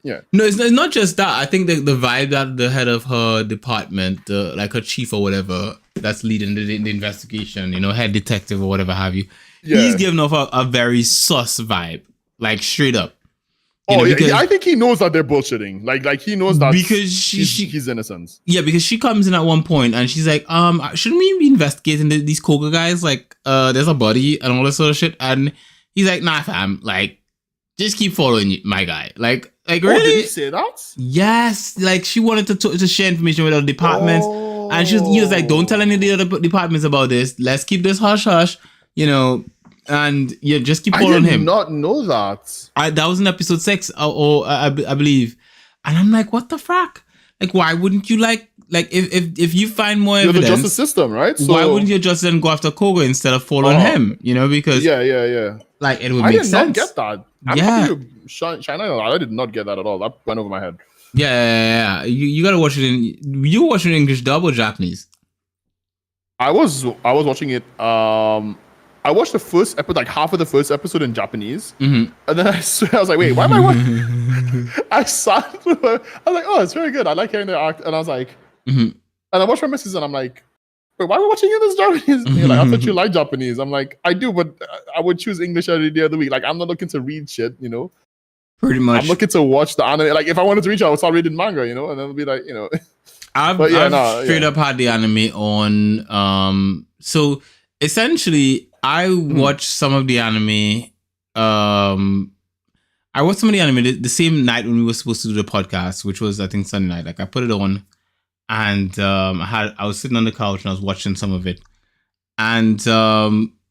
Yeah. No, it's not just that. I think the vibe that the head of her department, like her chief or whatever, that's leading the investigation, head detective or whatever have you, he's giving off a very sus vibe, like straight up. Because, I think he knows that they're bullshitting. Like he knows that because he's innocent. Yeah, because she comes in at one point and she's like, shouldn't we be investigating these Koga guys? Like, there's a body and all this sort of shit. And he's like, nah, fam, like, just keep following my guy. Like really? Did he say that? Yes. Like, she wanted to share information with other departments. And he was like, don't tell any of the other departments about this. Let's keep this hush hush, and just keep following him. I did not know that. That was in episode 6, I believe. And I'm like, what the fuck? Like, why wouldn't you if you find more evidence? The justice system, right? So, why wouldn't you just then go after Koga instead of following him? Because yeah. Like, it would make sense. I did not get that. China, I did not get that at all. That went over my head. Yeah. You gotta watch it you watching English dub or Japanese? I was watching it. I watched the first episode, like half of the first episode in Japanese, and then I was like, "Wait, why am I watching?" I sat. I was like, "Oh, it's very good. I like hearing the act." And I was like, and I watched my missus, and I'm like, "Wait, why are we watching this Japanese?" And you're like, "I thought you like Japanese." I'm like, "I do, but I would choose English every day of the week. Like, I'm not looking to read shit, Pretty much. I'm looking to watch the anime. Like, if I wanted to read it, I would start reading manga, and then it'll be like, I've straight up had the anime on. So essentially, I watched some of the anime. I watched some of the anime the same night when we were supposed to do the podcast, which was I think Sunday night. Like I put it on, and I was sitting on the couch and I was watching some of it, and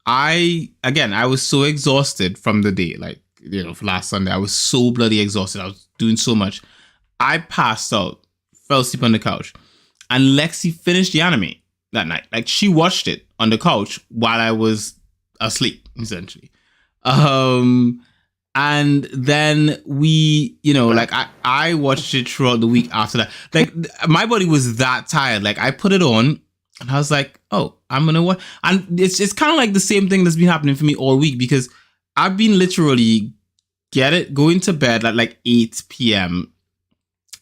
I was so exhausted from the day, like for last Sunday. I was so bloody exhausted. I was doing so much. I passed out, fell asleep on the couch, and Lexi finished the anime that night. Like she watched it on the couch while I was asleep, essentially. And then we, I watched it throughout the week after that. Like my body was that tired. Like I put it on and I was like, oh, I'm gonna watch. And it's kind of like the same thing that's been happening for me all week because I've been literally going to bed at like 8 p.m.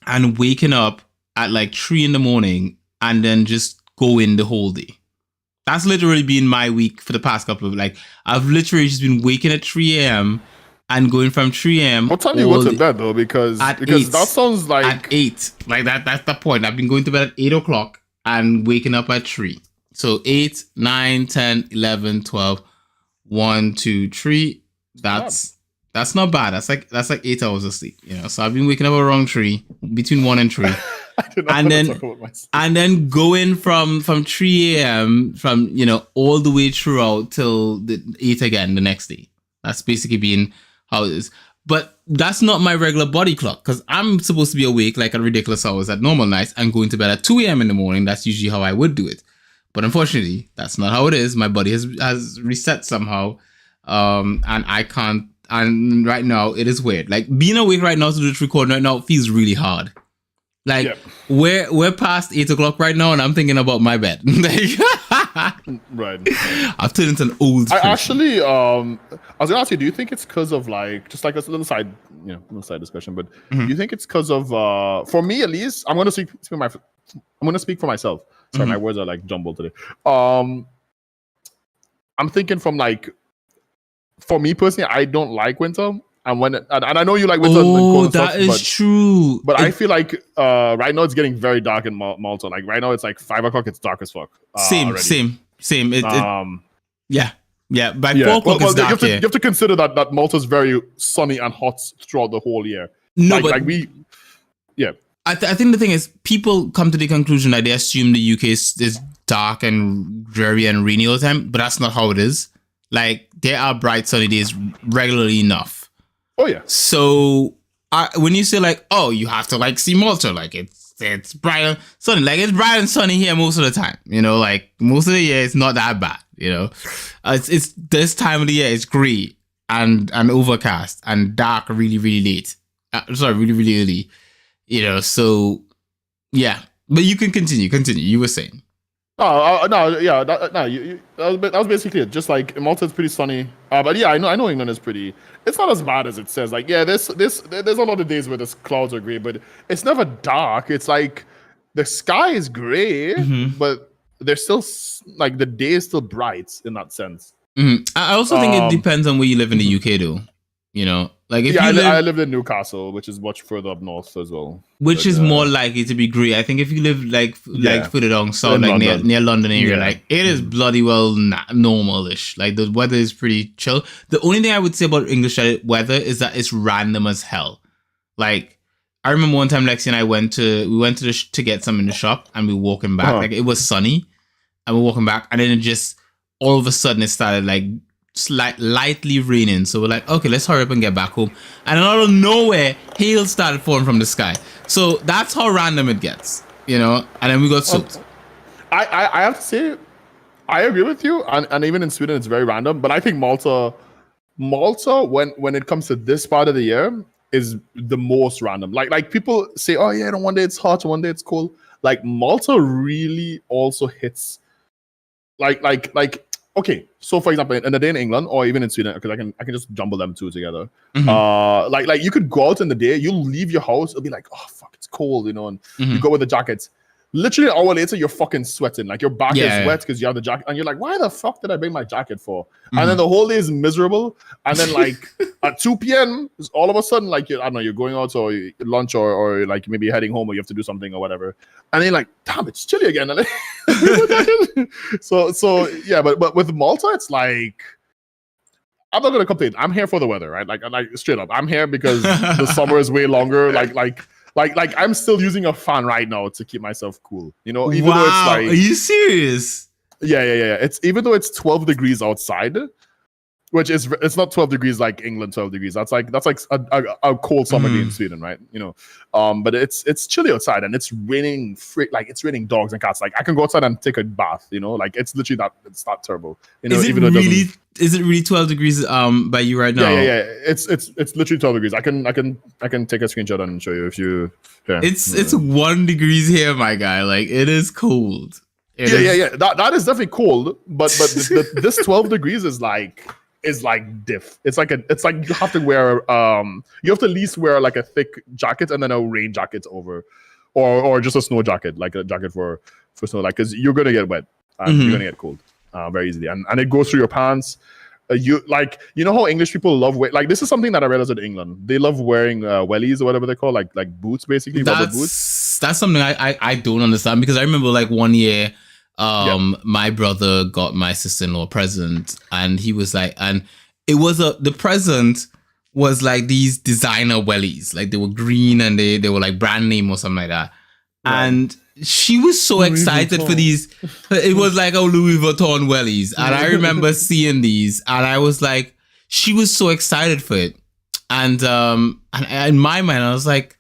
and waking up at like 3 a.m. and then just going the whole day. That's literally been my week for the past couple of I've literally just been waking at 3 a.m. and going from 3 a.m. What time do you go to bed though? Because 8. That sounds like at 8. Like that's the point. I've been going to bed at 8 o'clock and waking up at 3. So 8, 9, 10, 11, 12, 1, 2, 3. That's not bad. That's like 8 hours of sleep. So I've been waking up around 3, between 1 and 3. and then going from 3 a.m. from all the way throughout till the 8 again the next day. That's basically being how it is. But that's not my regular body clock because I'm supposed to be awake like at ridiculous hours at normal nights and going to bed at 2 a.m. in the morning. That's usually how I would do it. But unfortunately, that's not how it is. My body has reset somehow, and I can't. And right now it is weird. Like being awake right now to do this recording right now feels really hard. Like we're past 8 o'clock right now, and I'm thinking about my bed. Right. I've turned into an old. I actually, I was gonna ask you, do you think it's because of just like a little side, little side discussion, but do you think it's because of, for me at least, I'm gonna speak for myself. Sorry, my words are jumbled today. I'm thinking from for me personally, I don't like winter. And I know you like winter and cold and that stuff, is true. But I feel like right now it's getting very dark in Malta. Like right now it's 5 o'clock. It's dark as fuck. Same. Yeah. By 4 o'clock it's dark. You have to consider that Malta's very sunny and hot throughout the whole year. No, I think the thing is, people come to the conclusion that they assume the UK is dark and dreary and rainy all the time, but that's not how it is. Like there are bright sunny days regularly enough. Oh yeah. So when you say you have to see Malta, it's bright and sunny, it's bright and sunny here most of the time. Most of the year it's not that bad. It's this time of the year it's gray and overcast and dark really really late. Really really early. So yeah, But you can continue. You were saying. Oh no, yeah, that was basically it. Just like Malta's pretty sunny, but yeah, I know England is pretty. It's not as bad as it says. Like, yeah, there's a lot of days where the clouds are gray, but it's never dark. It's like the sky is gray, but there's still like the day is still bright in that sense. I also think it depends on where you live in the UK, though. You know, like if I live in Newcastle, which is much further up north as well. Which is more likely to be grey. I think if you live like further down south, like near London area, like it is bloody well normal-ish. Like the weather is pretty chill. The only thing I would say about English weather is that it's random as hell. Like I remember one time Lexi and I went to get some in the shop, and we were walking back. Like it was sunny, and we're walking back, and then it just all of a sudden it started like lightly raining. So we're like, okay, let's hurry up and get back home. And out of nowhere, hail started falling from the sky. So that's how random it gets, you know. And then we got soaked. I have to say, I agree with you. And even in Sweden, it's very random. But I think Malta, when it comes to this part of the year, is the most random. Like people say, oh yeah, one day it's hot, one day it's cold. Like Malta really also hits. Like. Okay, so for example, in a day in England or even in Sweden, because I can just jumble them two together. Like you could go out in the day, you'll leave your house, it'll be like, oh fuck, it's cold, you know, and you go with the jackets. Literally an hour later, you're fucking sweating. Like your back is wet because you have the jacket, and you're like, why the fuck did I bring my jacket for? And then the whole day is miserable. And then like at 2 p.m., all of a sudden, like I don't know, you're going out or lunch or like maybe heading home or you have to do something or whatever. And then you're like, damn, it's chilly again. And then, so yeah, but with Malta, it's like I'm not gonna complain. I'm here for the weather, right? Like straight up, I'm here because the summer is way longer. Like I'm still using a fan right now to keep myself cool. You know, even though it's like, are you serious? Yeah. It's even though it's 12 degrees outside, which is it's not 12 degrees like England 12 degrees. That's like a cold summer day in Sweden, right? You know, but it's chilly outside and it's raining like it's raining dogs and cats. Like I can go outside and take a bath. You know, like it's literally it's that terrible. You know, is it really 12 degrees by you right now? Yeah. It's literally 12 degrees. I can take a screenshot and show you if you. Yeah. It's 1 degrees here, my guy. Like it is cold. Yeah. That is definitely cold. But this 12 degrees is like diff. It's like you have to wear you have to at least wear like a thick jacket and then a rain jacket over, or just a snow jacket, like a jacket for snow, like because you're gonna get wet and you're gonna get cold very easily, and it goes through your pants. You know how English people love like this is something that I realized in England. They love wearing wellies or whatever they call like boots, basically rubber boots. That's something I don't understand, because I remember like one year my brother got my sister-in-law a present, and he was like, and it was the present was like these designer wellies, like they were green and they were like brand name or something like that. Yeah. And she was so excited for these. It was like Louis Vuitton wellies, and I remember seeing these, and I was like, she was so excited for it, and in my mind I was like,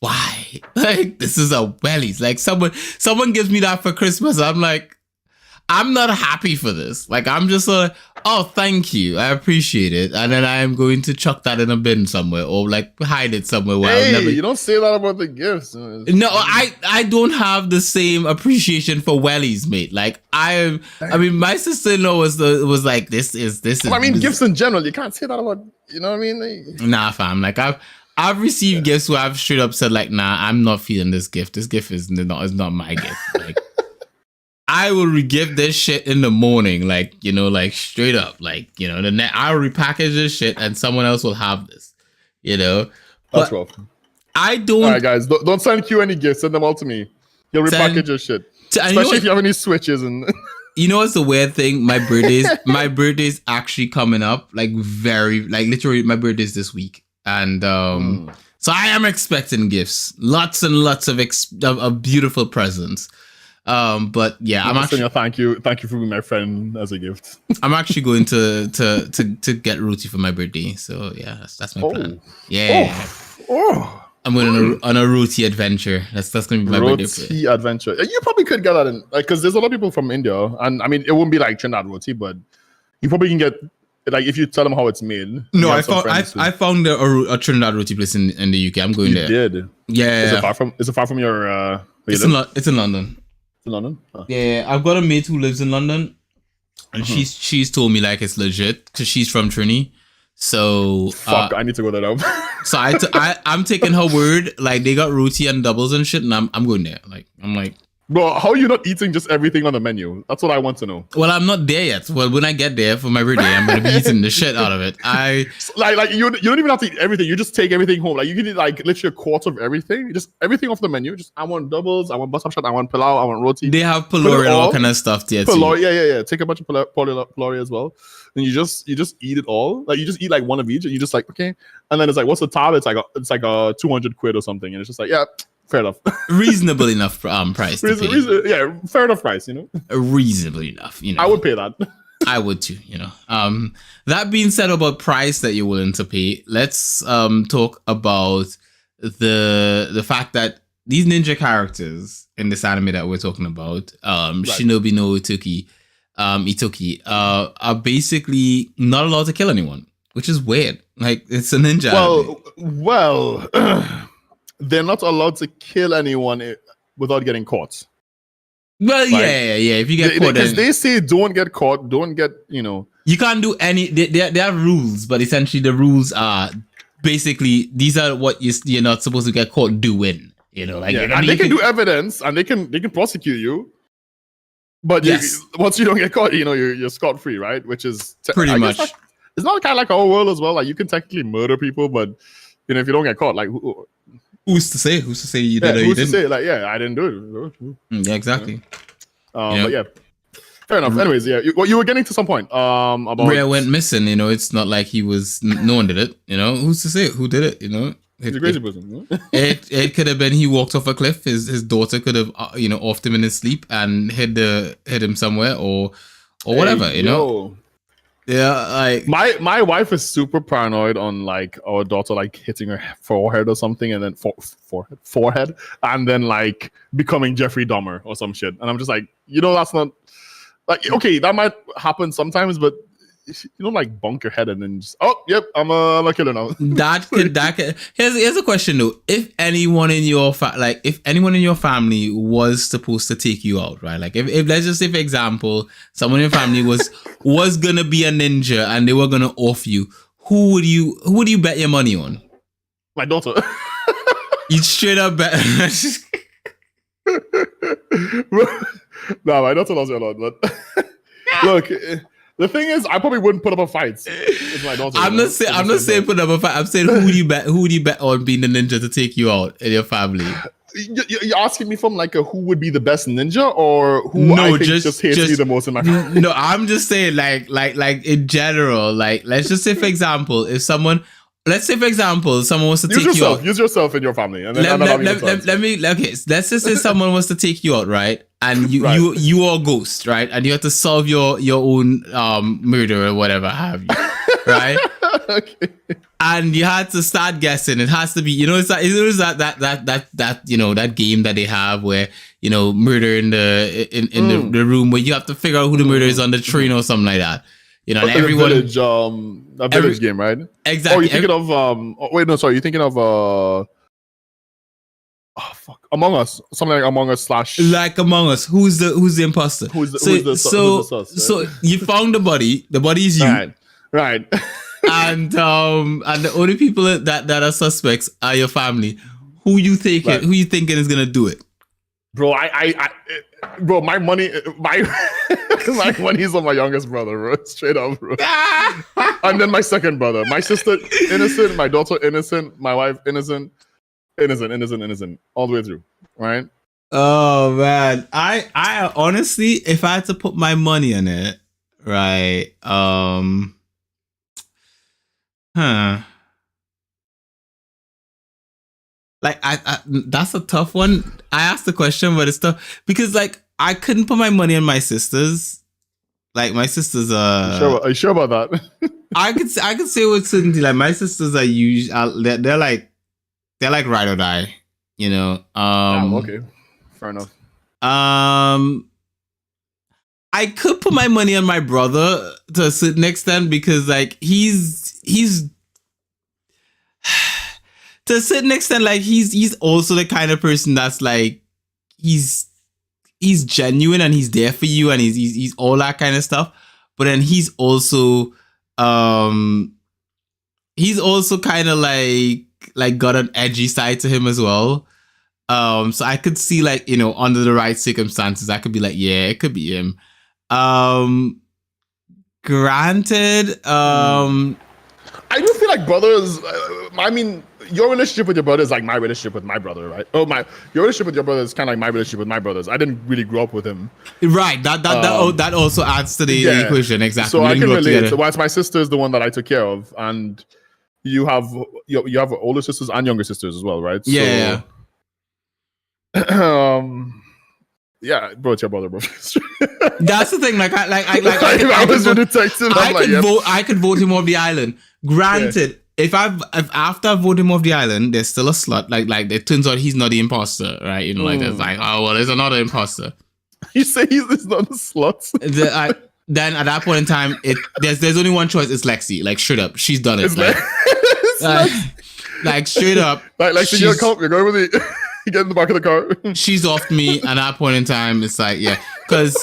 why? Like, this is a wellies. Like someone gives me that for Christmas. I'm like, I'm not happy for this. Like, I'm just like, oh, thank you, I appreciate it, and then I am going to chuck that in a bin somewhere or like hide it somewhere where I'll never. You don't say that about the gifts. No, I don't have the same appreciation for wellies, mate. Like I mean, my sister-in-law was like, this is. Well, I mean, gifts in general. You can't say that about. You know what I mean? Nah, fam. Like I've received gifts where I've straight up said like, nah, I'm not feeling this gift. This gift is not my gift. Like, I will re-gift this shit in the morning, like, you know, like straight up, like, you know, I'll repackage this shit and someone else will have this, you know. That's rough. I don't. All right, guys, don't send Q any gifts. Send them all to me. You'll repackage your shit, especially if you have any switches and. You know what's the weird thing? My birthday's actually coming up, like literally my birthday's this week. And so I am expecting gifts, lots and lots of beautiful presents. But yeah, I'm actually thank you for being my friend as a gift. I'm actually going to get roti for my birthday. So yeah, that's my plan. Yeah. I'm going on a roti adventure. That's going to be my birthday. Roti adventure. You probably could get that in, like, because there's a lot of people from India, and I mean, it wouldn't be like Trinidad roti, but you probably can get. Like if you tell them how it's made. No, I found a Trinidad roti place in the UK. I'm going there. You did? Yeah. Is it far from your It's in London. It's in London? Oh. Yeah, I've got a mate who lives in London, and she's told me like it's legit because she's from Trini. So fuck, I need to go there now. So I'm taking her word. Like they got roti and doubles and shit, and I'm going there. Like I'm like, bro, how are you not eating just everything on the menu? That's what I want to know. Well, I'm not there yet. Well, when I get there for my birthday, I'm gonna be eating the shit out of it. Like you don't even have to eat everything. You just take everything home. Like you can eat like literally a quarter of everything. Just everything off the menu. Just I want doubles. I want butter shot. I want pilau. I want roti. They have pulori and all kind of stuff there too. Yeah. Take a bunch of pulori as well. And you just eat it all. Like you just eat like one of each, and you just like okay. And then it's like, what's the tab? It's like a 200 quid or something, and it's just like yeah. Fair enough. Reasonable enough price. Yeah, fair enough price, you know. Reasonably enough, you know. I would pay that. I would too, you know. That being said about price that you're willing to pay, let's talk about the fact that these ninja characters in this anime that we're talking about, right. Shinobi no Ittoki, are basically not allowed to kill anyone, which is weird. Like it's a ninja. Well. They're not allowed to kill anyone without getting caught. Well, right? Yeah. If you get caught, because they say don't get caught, don't get, you know. You can't do any. They have rules, but essentially the rules are basically these are what you're not supposed to get caught doing. You know, like and they can do evidence and they can prosecute you. But yes. Once you don't get caught, you know you're scot free, right? Which is pretty much. It's not kind of like our world as well. Like you can technically murder people, but you know if you don't get caught, like. Who's to say? Who's to say you did or you didn't? Who's to say? Like, yeah, I didn't do it. Yeah, exactly. But yeah, fair enough. Anyways, yeah, you were getting to some point. About Rhea went missing. You know, it's not like he was. No one did it. You know, who's to say who did it? You know, he's a crazy person. It could have been he walked off a cliff. His daughter could have offed him in his sleep and hid him somewhere or whatever. You know. Yeah, like my wife is super paranoid on like our daughter like hitting her forehead or something, and then forehead, and then like becoming Jeffrey Dahmer or some shit. And I'm just like, that's not like okay, that might happen sometimes, but you don't like bonk your head and then just I'm a killer now. that could here's a question though. If anyone in your family was supposed to take you out, right? Like if let's just say for example, someone in your family was gonna be a ninja and they were gonna off you, who would you bet your money on? My daughter. You'd straight up bet. No, my daughter loves me a lot, but look. The thing is, I probably wouldn't put up a fight with my daughter. I'm not saying put up a fight. I'm saying who would you bet on being the ninja to take you out in your family? You're asking me from like who would be the best ninja or who I think just hates me the most in my family? No, I'm just saying like in general. Like let's just say for example, someone wants to take you out. Use yourself in your family. And then let's just say someone wants to take you out, right? And you are a ghost, right? And you have to solve your own murder or whatever have you, right? Okay. And you had to start guessing. It has to be, it's that game that they have where murder in the room where you have to figure out who the murderer is on the train or something like that. And everyone village game, right? Exactly. Oh, you're thinking of you're thinking of Among Us, something like Among Us / like Among Us. Who's the imposter? Who's the sus, right? So you found the body. The body is you, right? and the only people that are suspects are your family. Who you thinking? Right. Who you thinking is gonna do it? Bro, bro, my money money's on my youngest brother, bro. Straight up, bro. And then my second brother, my sister innocent, my daughter innocent, my wife innocent, all the way through, right? Oh man, I honestly, if I had to put my money on it, right? Like I that's a tough one. I asked the question, but it's tough because like I couldn't put my money on my sisters. Like my sisters are you sure about that? I could say with certainty, like my sisters are usually they're like ride or die, okay. Fair enough. I could put my money on my brother to a certain extent because like he's to a certain extent, like he's also the kind of person that's like he's genuine and he's there for you and he's all that kind of stuff. But then he's also kind of like got an edgy side to him as well. So I could see like, you know, under the right circumstances, I could be like, yeah, it could be him. Granted, I do feel like brothers. I mean, your relationship with your brother is like my relationship with my brother, right? Your relationship with your brother is kind of like my relationship with my brothers. I didn't really grow up with him, right? That also adds to the equation, exactly. So I can relate. So whilst my sister is the one that I took care of, and you have older sisters and younger sisters as well, right? Yeah. Yeah, bro, it's your brother, bro. That's the thing. Like, I was a detective. I could vote him off the island. Granted, if after I vote him off the island, there's still a slut. Like it turns out he's not the imposter, right? You know, like there's like, oh well, there's another imposter. You say he's not a slut. Then at that point in time, there's only one choice. It's Lexi. Like straight up, she's done it. Like straight up. Like so you're going with it. You get in the back of the car. She's off me, and at that point in time, it's like, yeah, because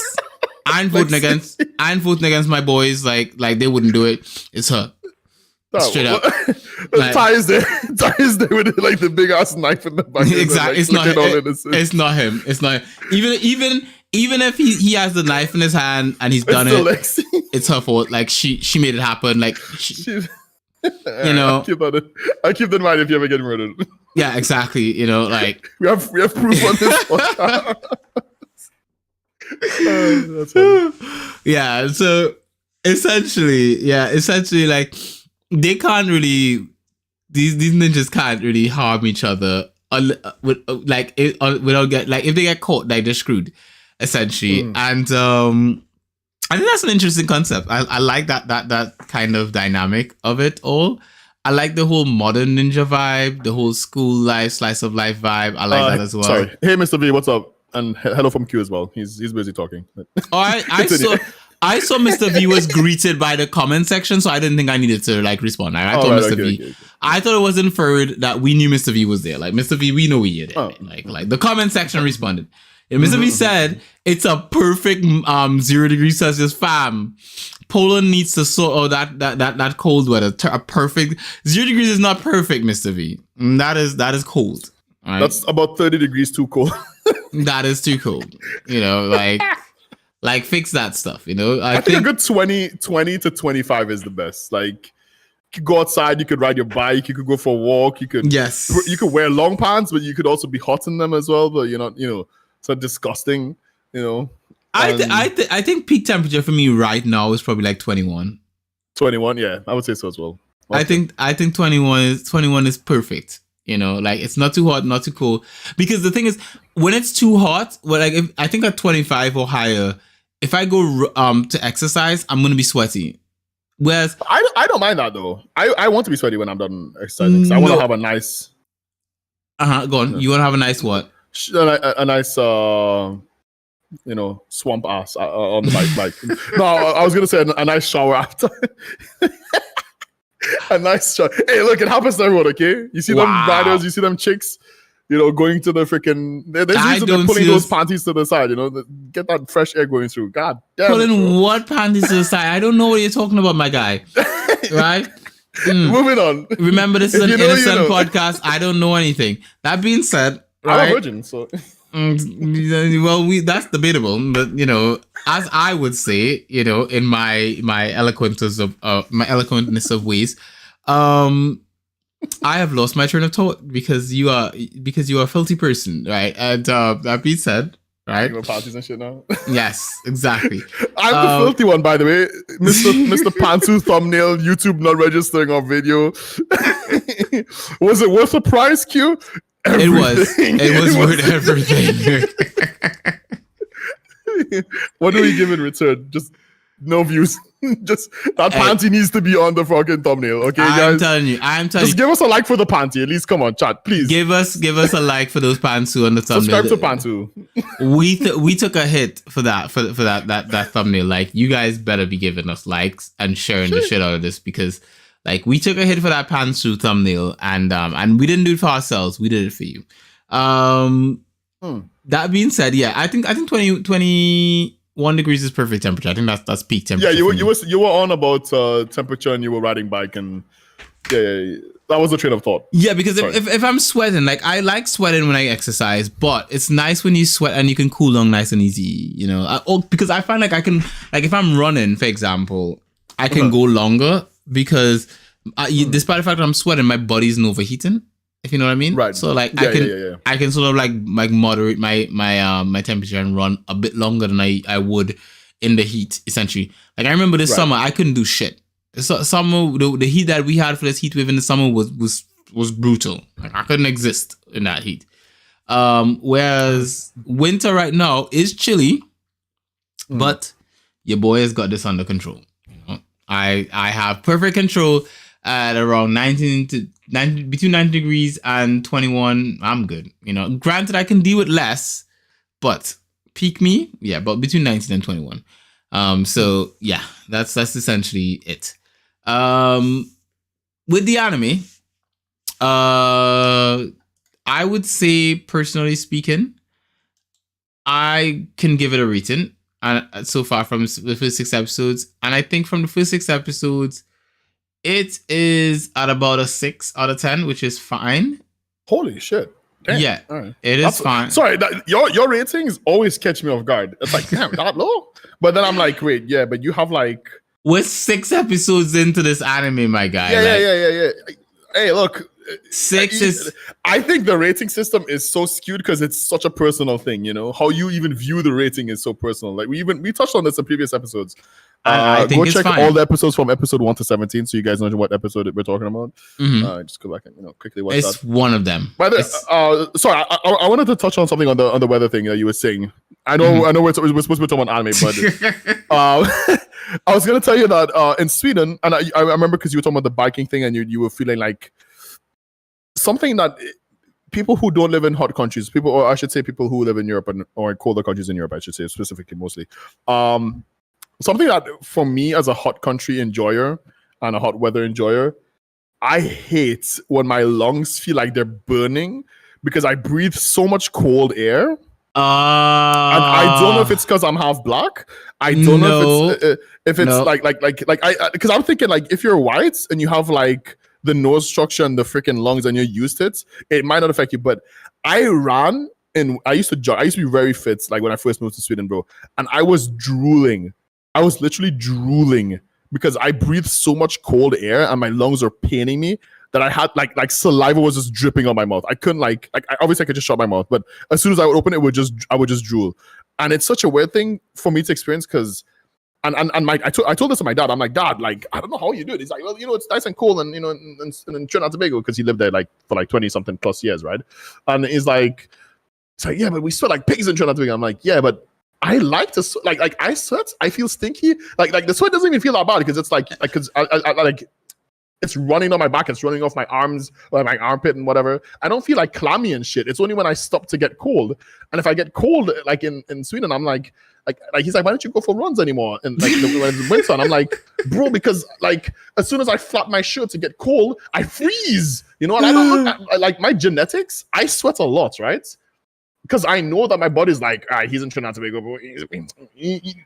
I'm voting against my boys. Like they wouldn't do it. It's her. Straight up. Ty is there with like the big ass knife in the back. Exactly. It's not him. It's not even if he has the knife in his hand and he's done it. It's her fault. Like she made it happen. Like you know. I keep that in mind if you ever get murdered. Yeah, exactly. You know, like we have proof on this podcast. That's funny. Yeah. So essentially, like they can't really. These ninjas can't really harm each other. Without if they get caught, like they're screwed, essentially. And I think that's an interesting concept. I like that kind of dynamic of it all. I like the whole modern ninja vibe, the whole school life, slice of life vibe. I like that as well. Sorry. Hey, Mr. V, what's up? And hello from Q as well. He's busy talking. I saw Mr. V was greeted by the comment section, so I didn't think I needed to like respond. I told Mr. V. Okay. I thought it was inferred that we knew Mr. V was there. Like Mr. V, we know you're there. Like the comment section responded. And Mr. V said, it's a perfect 0 degrees Celsius fam. Poland needs to sort out that cold weather. A perfect 0 degrees is not perfect, Mr. V. That is cold. Right? That's about 30 degrees too cold. That is too cold. You know, like fix that stuff. You know, I think a good 20 to 25 is the best. Like you could go outside, you could ride your bike, you could go for a walk, you could wear long pants, but you could also be hot in them as well. But you're not, you know. So disgusting, you know. I think peak temperature for me right now is probably like 21. 21, yeah, I would say so as well. Okay. I think 21 is perfect. You know, like it's not too hot, not too cold. Because the thing is, when it's too hot, I think at 25 or higher, if I go to exercise, I'm gonna be sweaty. Whereas I don't mind that though. I want to be sweaty when I'm done exercising. So I want to have a nice. Go on. You want to have a nice what? A nice, you know, swamp ass on the bike. No, I was gonna say a nice shower after. A nice shower. Hey, look, it happens to everyone. Okay, you see them riders, you see them chicks, you know, going to the freaking. There's reason they're pulling those panties to the side. You know, get that fresh air going through. God damn. Pulling what panties to the side? I don't know what you're talking about, my guy. Right. Moving on. Remember, this is an innocent podcast. I don't know anything. That being said. Right? I'm a virgin, so. Well, that's debatable, but you know, as I would say, you know, in my eloquentness of ways, I have lost my train of thought because you are a filthy person, right? And that being said, right? You parties and shit now. Yes, exactly. I'm the filthy one, by the way, Mr. Pantsu thumbnail. YouTube not registering our video. Was it worth the price, Q? Everything. It was worth everything. What do we give in return? Just no views. Just that panty needs to be on the fucking thumbnail. Okay, guys. I'm telling you. Just give us a like for the panty. At least, come on, chat, please. Give us a like for those pantsu on the thumbnail. Subscribe to pantsu. We took a hit for that thumbnail. Like, you guys better be giving us likes and sharing the shit out of this, because like we took a hit for that pantsu thumbnail, and we didn't do it for ourselves. We did it for you. That being said, yeah, I think 21 degrees is perfect temperature. I think that's peak temperature. Yeah, you were on about temperature and you were riding bike and yeah, that was the train of thought. Yeah, because if I'm sweating, like I like sweating when I exercise, but it's nice when you sweat and you can cool down nice and easy, you know. Because I find like I can, like if I'm running, for example, I can go longer because despite the fact that I'm sweating, my body isn't overheating. If you know what I mean, right? So like I can sort of like moderate my temperature and run a bit longer than I would in the heat. Essentially, like I remember this summer I couldn't do shit. So summer, the heat that we had for this heat wave in the summer was brutal. Like I couldn't exist in that heat. Whereas winter right now is chilly, but your boy has got this under control. You know? I have perfect control at around between 90 degrees and 21. I'm good. You know, granted I can deal with less, but peak me, yeah, but between 19 and 21. So yeah, that's essentially it. With the anime, I would say, personally speaking, I can give it a rating. And so far from the first 6 episodes, and I think from the first 6 episodes, it is at about a 6 out of 10, which is fine. Holy shit! Damn. Yeah, right. That's fine. Sorry, your ratings always catch me off guard. It's like, damn, that low. But then I'm like, wait, yeah, but you have like. We're 6 episodes into this anime, my guy. Yeah. Hey, look. 6 is. I think the rating system is so skewed because it's such a personal thing. You know how you even view the rating is so personal. Like we touched on this in previous episodes. I think go check fine. all the episodes from episode 1 to 17, so you guys know what episode we're talking about. Just go back and quickly watch that. It's one of them. By the sorry, I wanted to touch on something on the weather thing that you were saying. I know we're supposed to be talking about anime, but I was gonna tell you that in Sweden, and I remember because you were talking about the biking thing, and you were feeling like something that people who don't live in hot countries, or I should say people who live in Europe or in colder countries in Europe, I should say specifically mostly. Something that for me as a hot country enjoyer and a hot weather enjoyer, I hate when my lungs feel like they're burning because I breathe so much cold air. And I don't know if it's because I'm half black. I don't know if it's like because I'm thinking like if you're white and you have like the nose structure and the freaking lungs and you're used to it, it might not affect you. But I used to jog. I used to be very fit, like when I first moved to Sweden, bro. And I was drooling. I was literally drooling because I breathed so much cold air and my lungs are paining me that I had like saliva was just dripping on my mouth. I couldn't obviously I could just shut my mouth, but as soon as I would open it, I would just drool. And it's such a weird thing for me to experience because I told this to my dad. I'm like, Dad, like I don't know how you do it. He's like, well, you know, it's nice and cool, and you know, in Trinidad and Tobago because he lived there like for like 20 something plus years, right? And he's like, yeah, but we sweat like pigs in Trinidad and Tobago. I'm like, yeah, but I like to like I sweat. I feel stinky. Like the sweat doesn't even feel that bad because it's like because I like it's running on my back. It's running off my arms or my armpit and whatever. I don't feel like clammy and shit. It's only when I stop to get cold. And if I get cold, like in Sweden, I'm like he's like, why don't you go for runs anymore? And like when it's winter, and I'm like, bro, because like as soon as I flap my shirt to get cold, I freeze. You know, and I don't look like my genetics. I sweat a lot, right? Because I know that my body's like, he's in Trinidad and Tobago.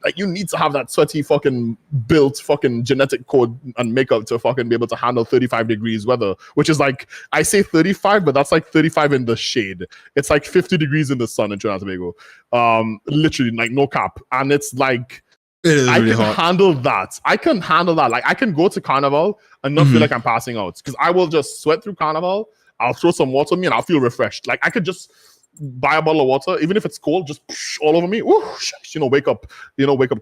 Like, you need to have that sweaty fucking built fucking genetic code and makeup to fucking be able to handle 35 degrees weather, which is like, I say 35, but that's like 35 in the shade. It's like 50 degrees in the sun in Trinidad and Tobago. Literally, like no cap. And it's like, I can handle that. I can handle that. Like I can go to Carnival and not feel like I'm passing out because I will just sweat through Carnival. I'll throw some water on me and I'll feel refreshed. Like I could just buy a bottle of water, even if it's cold, just all over me. Whoosh, wake up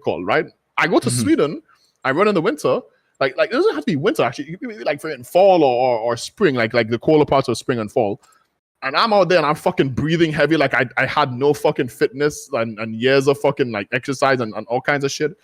call, right? I go to Sweden, I run in the winter, like it doesn't have to be winter actually. It could be like in fall or spring, like the colder parts of spring and fall. And I'm out there and I'm fucking breathing heavy, like I had no fucking fitness and years of fucking like exercise and all kinds of shit.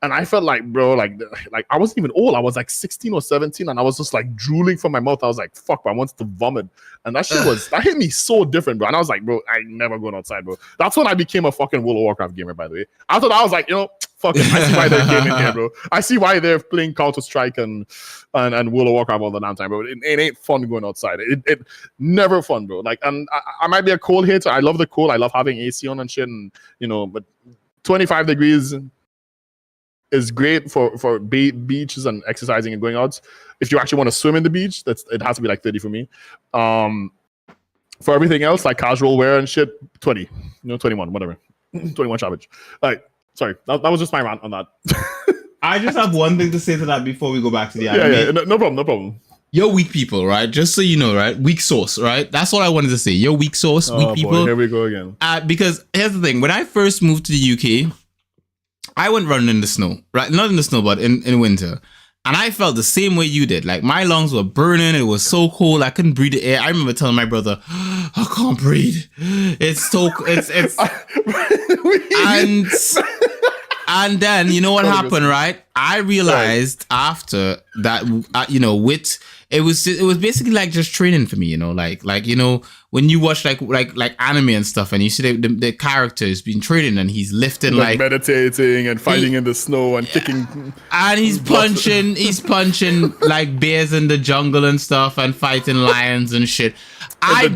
And I felt like, bro, like I wasn't even old. I was like 16 or 17 and I was just like drooling from my mouth. I was like, fuck, I wanted to vomit. And that shit that hit me so different, bro. And I was like, bro, I ain't never going outside, bro. That's when I became a fucking World of Warcraft gamer, by the way. After that, I was like, you know, Fuck it. I see why they're gaming here, bro. I see why they're playing Counter-Strike and World of Warcraft all the damn time, bro. It ain't fun going outside. It never fun, bro. Like, and I might be a cold hater. I love the cold. I love having AC on and shit, and but 25 degrees is great for beaches and exercising and going out. If you actually want to swim in the beach, it has to be like 30 for me. For everything else, like casual wear and shit, 20, 21, whatever. 21 savage. All right, sorry, that was just my rant on that. I just have one thing to say to that before we go back to the anime. Yeah, no problem. You're weak people, right? Just so you know, right? Weak sauce, right? That's what I wanted to say. You're weak sauce, weak people. Boy, here we go again. Because here's the thing. When I first moved to the UK, I went running in the snow, right? Not in the snow, but in winter. And I felt the same way you did. Like, my lungs were burning. It was so cold. I couldn't breathe the air. I remember telling my brother, I can't breathe. It's so... It's... And then, you know what happened, right? I realized after that, with... It was basically like just training for me, like when you watch like anime and stuff, and you see the characters being training, and he's lifting like meditating and fighting in the snow and kicking, and he's punching like bears in the jungle and stuff, and fighting lions and shit. I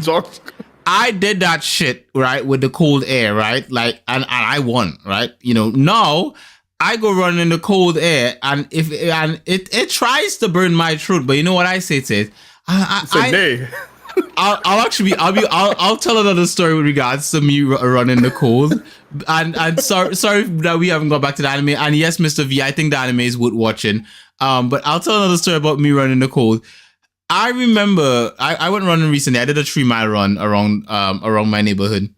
did that shit right with the cold air, right? Like, and I won, right? Now I go run in the cold air, and it tries to burn my throat, but you know what I say to it? I'll tell another story with regards to me running the cold, and sorry that we haven't got back to the anime. And yes, Mr. V, I think the anime is worth watching. But I'll tell another story about me running the cold. I remember I went running recently. I did a 3-mile run around my neighborhood,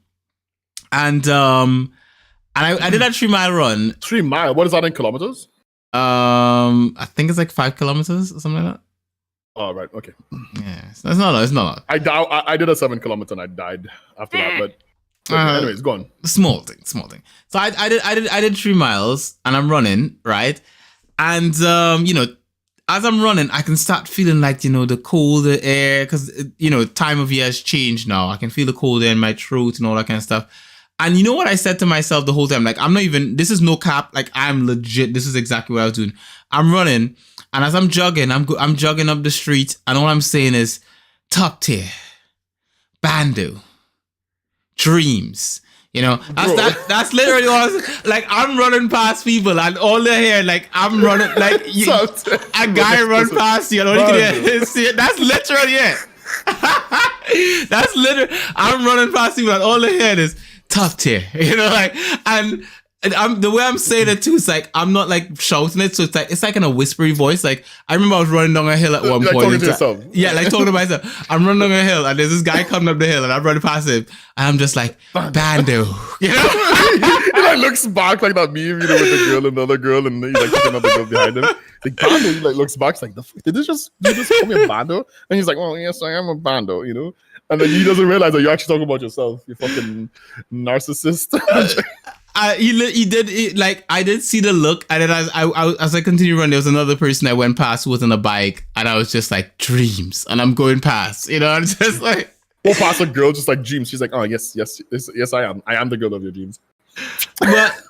and I did that 3-mile run. 3 mile? What is that in kilometers? I think it's like 5 kilometers or something like that. Oh, right. Okay. Yeah, it's not. It's not. I did a 7 kilometer and I died after that. But anyways, go on. Small thing. So I did 3 miles, and I'm running, right? And as I'm running, I can start feeling like the colder air, because time of year has changed now. I can feel the cold air in my throat and all that kind of stuff. And you know what I said to myself the whole time? Like, I'm not even, this is no cap. Like, I'm legit. This is exactly what I was doing. I'm running, and as I'm jogging, I'm jogging up the street, and all I'm saying is, top tier, Bando, dreams. That's literally all I was, like, I'm running past people, and all they hear, like, I'm running, like, a guy run past you, and all you can hear is, that's literally it. That's literally, I'm running past people, and all they hear is, top tier, and I'm, the way I'm saying it too, it's like I'm not like shouting it, so it's like in a whispery voice. Like, I remember I was running down a hill at one point. Talking to yourself. Yeah, like talking to myself. I'm running down a hill, and there's this guy coming up the hill, and I'm running past him, and I'm just like, Bando, He like looks back like that meme, with the girl and the other girl, and he's like another girl behind him. Like, Bando, he like looks back, he's like, the fuck, did you just call me a Bando? And he's like, well, yes, I am a Bando, And then he doesn't realize that you're actually talking about yourself, you fucking narcissist. He did, like, I did see the look, and then as I continued running, there was another person I went past who was on a bike, and I was just like, dreams, and I'm going past, I'm just like, go past a girl just like dreams. She's like, oh yes, I am the girl of your dreams. But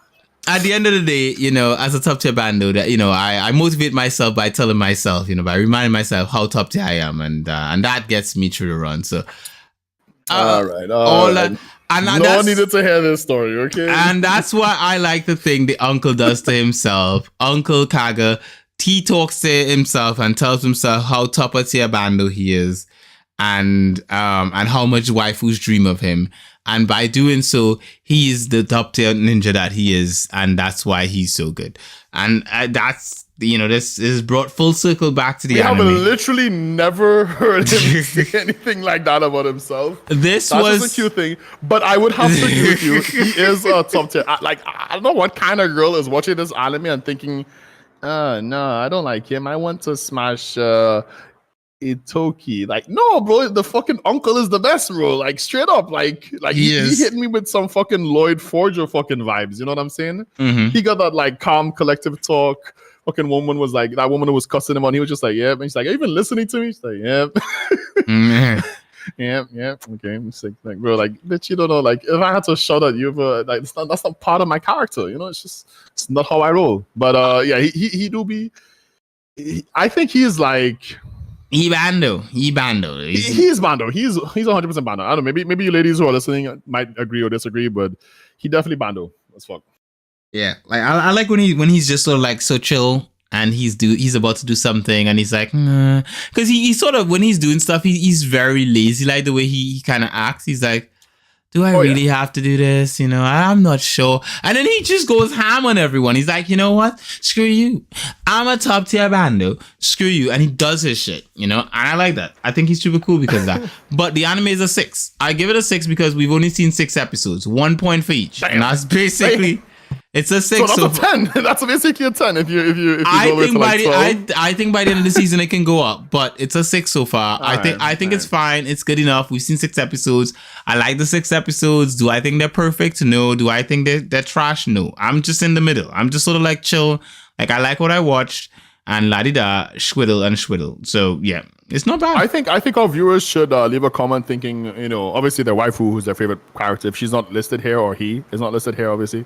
at the end of the day, as a top tier Bando, that I motivate myself by telling myself, by reminding myself how top tier I am, and that gets me through the run. So all right. And no one needed to hear this story, okay? And that's why I like the thing the uncle does to himself. Uncle Kaga, he talks to himself and tells himself how top tier Bando he is, and how much waifus dream of him. And by doing so, he is the top tier ninja that he is, and that's why he's so good. And that's, this is brought full circle back to the anime. We have literally never heard him say anything like that about himself. That's just a cute thing. But I would have to agree with you. He is a top tier. I don't know what kind of girl is watching this anime and thinking, no, I don't like him. I want to smash Ittoki. Like, no, bro, the fucking uncle is the best, bro. Like, straight up. Like he hit me with some fucking Lloyd Forger fucking vibes. You know what I'm saying? Mm-hmm. He got that like calm, collective talk. Fucking woman was like, that woman who was cussing him on, he was just like, yep. And he's like, are you even listening to me? She's like, yep. Yeah, okay. It's like, bro, like, bitch, you don't know. Like, if I had to shout at you, bro, like, that's not part of my character. You know, it's not how I roll. But yeah, he do be. I think he's like. He bando. He's bando. He's 100% bando. I don't know. Maybe you ladies who are listening might agree or disagree, but he definitely bando as fuck. Yeah, like I like when he's just sort of like so chill and he's about to do something and he's like, because he sort of, when he's doing stuff, he's very lazy, like the way he kind of acts. He's like, do I really have to do this? You know, I'm not sure. And then he just goes ham on everyone. He's like, you know what? Screw you. I'm a top tier bando. Screw you. And he does his shit, you know? And I like that. I think he's super cool because of that. But the anime is a 6. I give it a 6 because we've only seen 6 episodes. 1 point for each. Damn. And that's basically... It's a 6. So that's a 10. That's basically a 10 if you I think by I think by the end of the season it can go up, but it's a 6 so far. I think it's fine. It's good enough. We've seen 6 episodes. I like the 6 episodes. Do I think they're perfect? No. Do I think they're trash? No. I'm just in the middle. I'm just sort of like chill. Like I like what I watched and la-di-da, schwiddle and schwiddle. So yeah, it's not bad. I think our viewers should leave a comment thinking, you know, obviously their waifu, who's their favorite character. If she's not listed here or he is not listed here, obviously,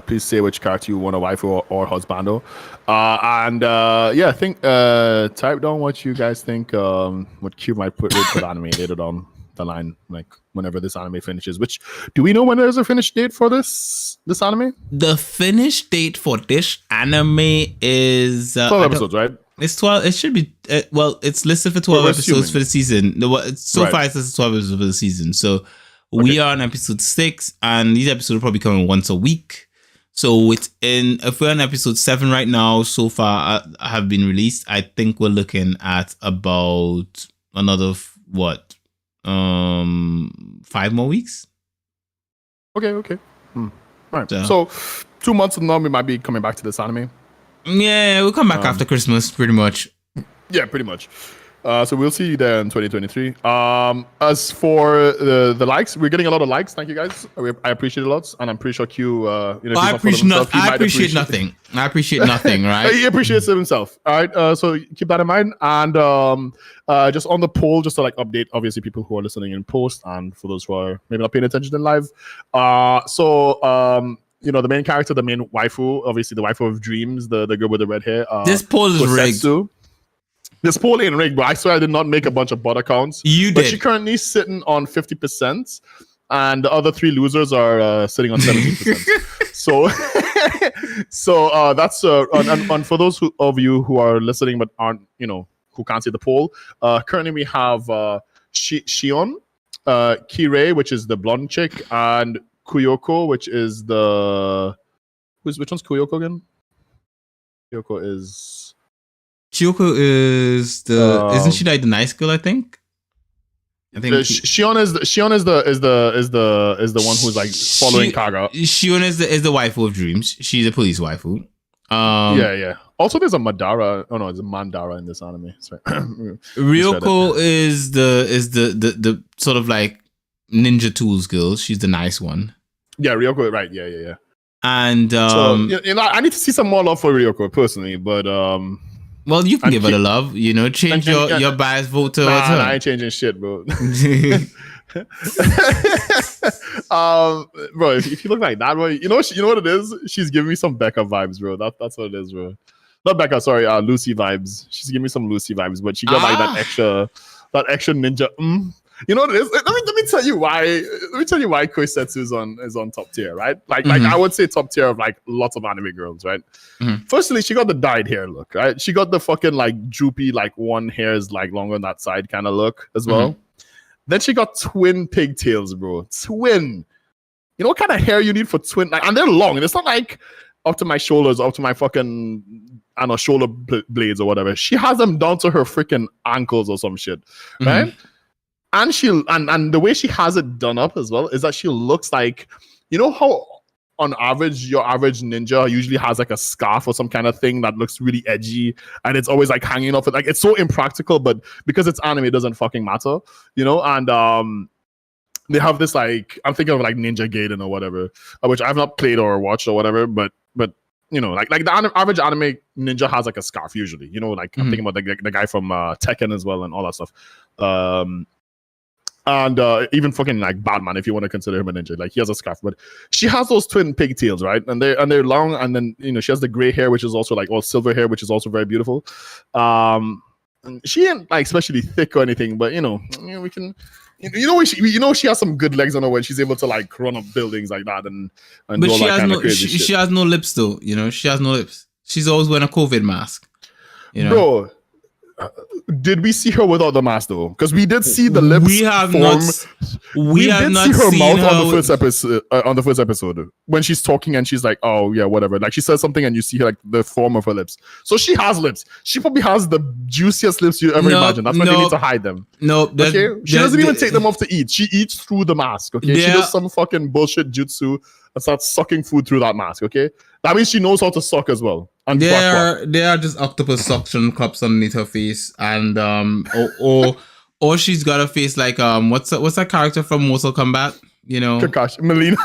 please say which character you want a waifu or husbando. Yeah, I think type down what you guys think. What Q might put with anime later down the line, like whenever this anime finishes. Which, do we know when there's a finish date for this anime? The finish date for this anime is 12 episodes, right? It's 12. It should be. It's listed for 12 episodes for the season. So far, it's listed 12 episodes for the season. So we are on episode 6, and these episodes are probably coming once a week. So if we're on episode 7 right now, so far have been released. I think we're looking at about another 5 more weeks. Okay. All right. So 2 months from now, we might be coming back to this anime. Yeah, we'll come back after Christmas, pretty much. Yeah, pretty much. So we'll see you there in 2023. As for the likes, we're getting a lot of likes. Thank you guys. I appreciate it a lot, and I'm pretty sure Q. I appreciate nothing. I appreciate nothing, right? He appreciates it himself. All right. So keep that in mind. And just on the poll, just to like update, obviously people who are listening in post, and for those who are maybe not paying attention in live. You know, the main character, the main waifu, obviously the waifu of dreams, the girl with the red hair. This poll is Kousetsu. Rigged. This poll ain't rigged, but I swear I did not make a bunch of bot accounts. You did. But she's currently sitting on 50%, and the other 3 losers are sitting on 70%. so that's and for those of you who are listening but aren't, you know, who can't see the poll, currently we have Shion, Kirei, which is the blonde chick, and Kuyoko, which is which one's Kuyoko again? Kuyoko is isn't she like the nice girl? I think Shion is the one who's like following Kaga. Shion is the waifu of dreams. She's a police waifu. Yeah. Also, there's a Madara. Oh no, it's a Mandara in this anime. Sorry. Ryoko is the sort of like Ninja Tools girl. She's the nice one. Yeah, Ryoko, right. Yeah. And so, you know, I need to see some more love for Ryoko personally, but well, you can give her the love, you know, change your biased vote to I ain't changing shit, bro. Bro, if you look like that, bro, you know what it is? She's giving me some Becca vibes, bro. That's what it is, bro. Not Becca, sorry, Lucy vibes. She's giving me some Lucy vibes, but she got like that extra ninja. You know what it is? Let me tell you why. Let me tell you why Kousetsu is on top tier, right? Like I would say top tier of like lots of anime girls, right? Mm-hmm. Firstly, she got the dyed hair look, right? She got the fucking like droopy, like one hair is like longer on that side kind of look as well. Mm-hmm. Then she got twin pigtails, bro. Twin. You know what kind of hair you need for twin? Like, and they're long. And it's not like up to my shoulders, up to my fucking, I don't know, shoulder blades or whatever. She has them down to her freaking ankles or some shit, right? Mm-hmm. And and the way she has it done up as well is that she looks like, you know how on average your average ninja usually has like a scarf or some kind of thing that looks really edgy and it's always like hanging off it. Like it's so impractical, but because it's anime, it doesn't fucking matter, you know? And they have this like, I'm thinking of like Ninja Gaiden or whatever, which I've not played or watched or whatever, but you know, like the average anime ninja has like a scarf usually, you know, like I'm thinking about the guy from Tekken as well and all that stuff. And even fucking like Batman, if you want to consider him a ninja, like he has a scarf, but she has those twin pigtails, right? And they're long, and then she has the gray hair, which is also like all silver hair, which is also very beautiful. She ain't like especially thick or anything, but we can. She has some good legs on her when she's able to like run up buildings like that and But do all she that has kind no of crazy shit. she has no lips though. She has no lips. She's always wearing a COVID mask. Bro, did we see her without the mask though? Because we did see the lips. We have form. not. We have did not see her seen mouth her on the first episode when she's talking and she's like, "Oh yeah, whatever." Like she says something and you see her like the form of her lips. So she has lips. She probably has the juiciest lips you ever imagine. That's why they need to hide them. No, okay. She doesn't even take them off to eat. She eats through the mask. Okay, she does some fucking bullshit jutsu and starts sucking food through that mask. Okay, that means she knows how to suck as well. And there are just octopus suction cups underneath her face, and or she's got a face like what's that character from Mortal Kombat? Kakashi, Melina.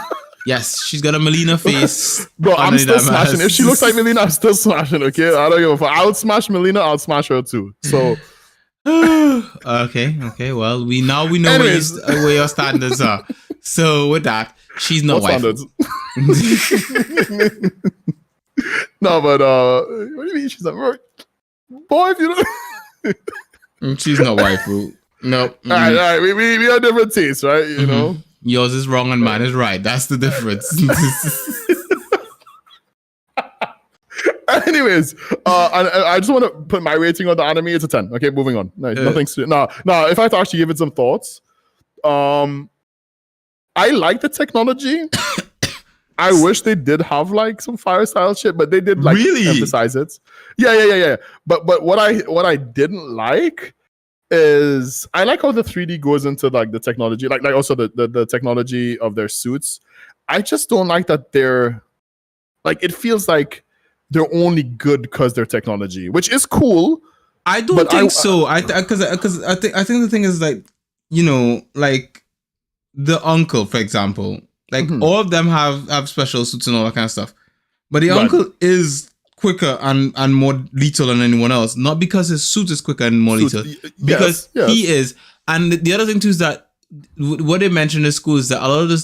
Yes, she's got a Melina face. Bro, I'm still smashing. If she looks like Melina, I'm still smashing. Okay, I don't give a fuck. I would smash Melina. I'll smash her too. So. Okay. Well, we know where your standards are. So with that, she's not waifu. No, but what do you mean she's not? Boy, if you don't. She's not waifu. Nope. All right. We have different tastes, right? You know. Yours is wrong and mine is right. That's the difference. Anyways, I just want to put my rating on the anime. It's a 10. Okay, moving on. No, nothing. No. If I had to actually give it some thoughts, I like the technology. I wish they did have like some fire style shit, but they did like emphasize it. Yeah. But what I didn't like is I like how the 3D goes into like the technology, like also the technology of their suits. I just don't like that they're like, it feels like they're only good because they're technology, which is cool. I don't think so. Because I think the thing is like, like the uncle, for example, like all of them have special suits and all that kind of stuff, but the uncle is quicker and more lethal than anyone else, not because his suit is quicker and more lethal, because he is. And the other thing too is that what they mentioned in school is that a lot of the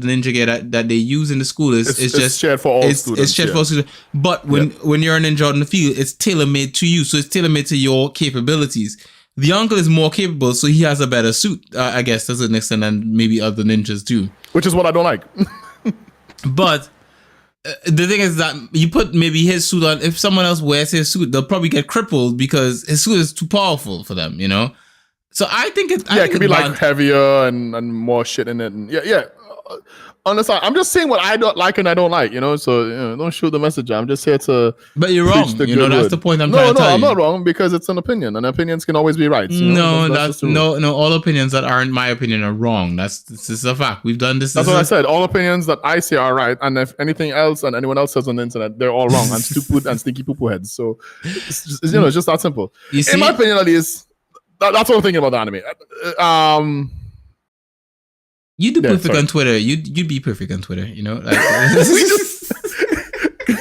ninja gear that they use in the school is just shared for all students. It's shared for all students. But when you're a ninja in the field, it's tailor made to you, so it's tailor made to your capabilities. The uncle is more capable, so he has a better suit, I guess, to a certain extent, than maybe other ninjas too. Which is what I don't like. But the thing is that you put maybe his suit on, if someone else wears his suit, they'll probably get crippled because his suit is too powerful for them, So I think it could be like heavier and more shit in it. And honestly, I'm just saying what I don't like and I don't like, So don't shoot the messenger. I'm just here to. But you're wrong. That's the point I'm trying to tell you. No, I'm not wrong because it's an opinion, and opinions can always be right. No, all opinions that aren't my opinion are wrong. This is a fact. We've done this. That's what I said. All opinions that I say are right, and if anything else and anyone else says on the internet, they're all wrong and stupid and stinky poo-poo heads. So it's just that simple. In my opinion, at least. That's what I'm thinking about the anime. You do perfect on Twitter. You'd be perfect on Twitter. Like,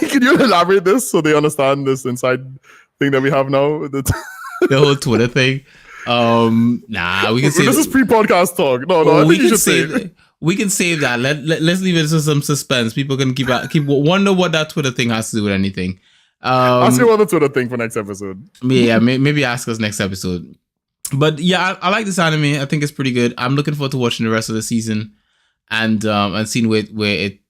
Can you elaborate this so they understand this inside thing that we have now? The whole Twitter thing. Nah, we can say this is pre-podcast talk. No, I think you should say. We can save that. Let's leave it to some suspense. People can keep wonder what that Twitter thing has to do with anything. Ask you the Twitter thing for next episode. Yeah, maybe ask us next episode. But yeah, I like this anime. I think it's pretty good. I'm looking forward to watching the rest of the season and seeing where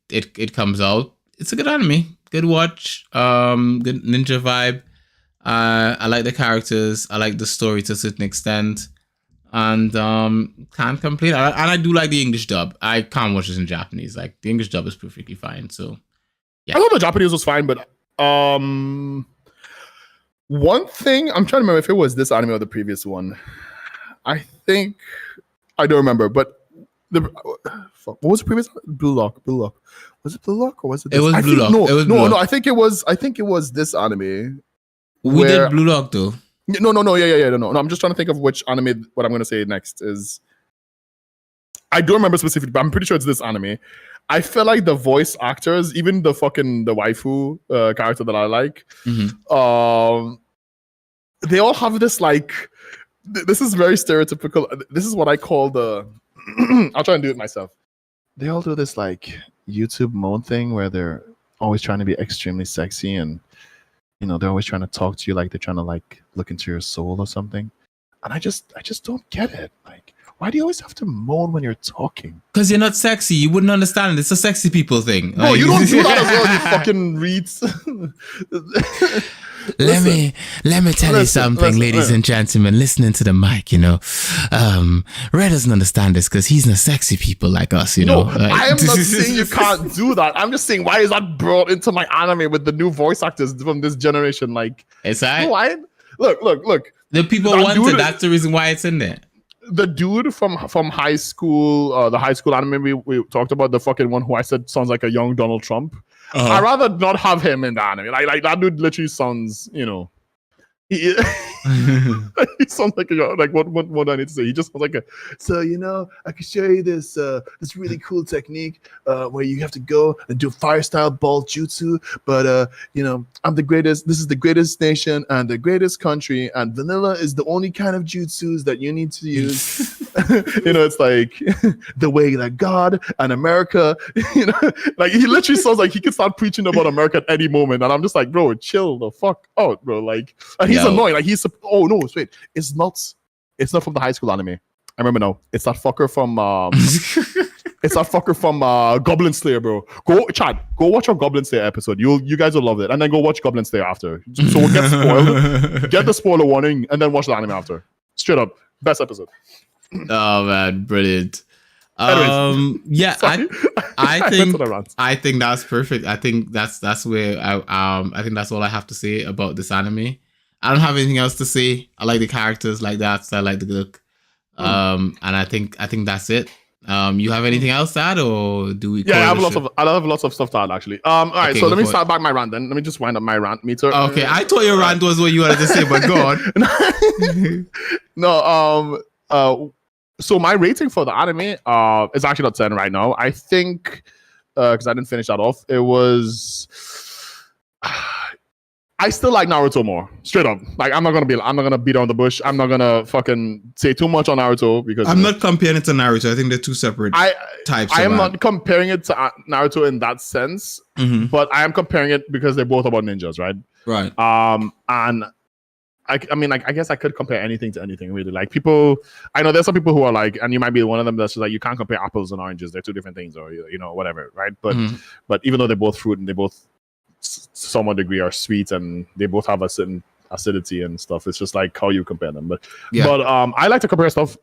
it comes out. It's a good anime. Good watch. Good ninja vibe. I like the characters. I like the story to a certain extent. And can't complain. And I do like the English dub. I can't watch this in Japanese. Like the English dub is perfectly fine. So yeah. I thought the Japanese was fine, but one thing, I'm trying to remember if it was this anime or the previous one. I think I don't remember, but what was the previous? Blue Lock. Was it Blue Lock or was it? It was Blue Lock. No. I think it was this anime. We did Blue Lock though. No. No. I'm just trying to think of which anime. What I'm going to say next is. I don't remember specifically, but I'm pretty sure it's this anime. I feel like the voice actors, even the waifu character that I like, they all have this like this is very stereotypical. This is what I call the. I'll try and do it myself. They all do this like YouTube mode thing where they're always trying to be extremely sexy, and they're always trying to talk to you like they're trying to like look into your soul or something. And I just don't get it. Like, why do you always have to moan when you're talking? Because you're not sexy. You wouldn't understand. It's a sexy people thing. No, you don't do that as well, you fucking reads. Let me tell you something, ladies and gentlemen, listening to the mic, Ray doesn't understand this because he's not sexy people like us, No, Like, I am not saying you can't do that. I'm just saying, why is that brought into my anime with the new voice actors from this generation? Like, it's like, why? Look. The people want it. That's the reason why it's in there. The dude from high school, the high school anime we talked about, the fucking one who I said sounds like a young Donald Trump. I'd rather not have him in the anime. Like that dude literally sounds, he sounds like what do I need to say? He just sounds like I can show you this really cool technique where you have to go and do fire style ball jutsu, but I'm the greatest. This is the greatest nation and the greatest country, and vanilla is the only kind of jutsus that you need to use. It's like the way that God and America, like he literally sounds like he could start preaching about America at any moment, and I'm just like, bro, chill the fuck out, bro. Like, and he's annoying. Like oh no, wait, it's not from the high school anime. I remember now. It's that fucker from Goblin Slayer, bro. Go watch our Goblin Slayer episode. You guys will love it, and then go watch Goblin Slayer after. So we'll get spoiled. Get the spoiler warning, and then watch the anime after. Straight up, best episode. Oh man, brilliant. Anyways, yeah, I think that's perfect. I think that's where I think that's all I have to say about this anime. I don't have anything else to say. I like the characters like that, so I like the look. And I think that's it. You have anything else to add, or do we? Yeah, I have lots of stuff to add actually. All right, okay, so let me start back my rant then. Let me just wind up my rant meter. Okay, I thought your rant was what you wanted to say, but go on. No, so my rating for the anime is actually not 10 right now. I think because I didn't finish that off, it was. I still like Naruto more, straight up. Like I'm not gonna beat around the bush. I'm not gonna fucking say too much on Naruto because I'm not comparing it to Naruto. I think they're two separate types. I am not comparing it to Naruto in that sense, but I am comparing it because they're both about ninjas, right? Right. And I mean, like, I guess I could compare anything to anything, really. Like, people, I know there's some people who are like, and you might be one of them that's just like, you can't compare apples and oranges. They're two different things, or whatever, right? But even though they're both fruit and they both, to some degree, are sweet, and they both have a certain acidity and stuff, it's just like how you compare them. But I like to compare stuff.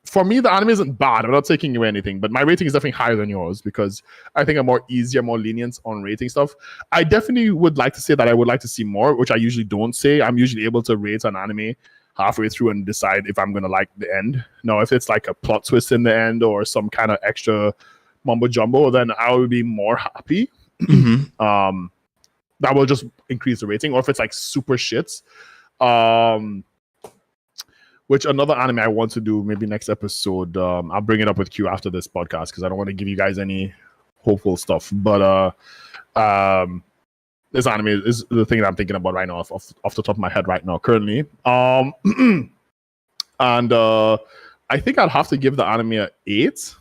For me, the anime isn't bad. I'm not taking away anything, but my rating is definitely higher than yours because I think I'm more lenient on rating stuff. I definitely would like to say that I would like to see more, which I usually don't say. I'm usually able to rate an anime halfway through and decide if I'm going to like the end. Now, if it's like a plot twist in the end or some kind of extra mumbo jumbo, then I will be more happy. That will just increase the rating. Or if it's like super shit, which another anime I want to do maybe next episode. I'll bring it up with Q after this podcast because I don't want to give you guys any hopeful stuff. But this anime is the thing that I'm thinking about right now, off the top of my head right now, currently. And I think I'd have to give the anime an 8.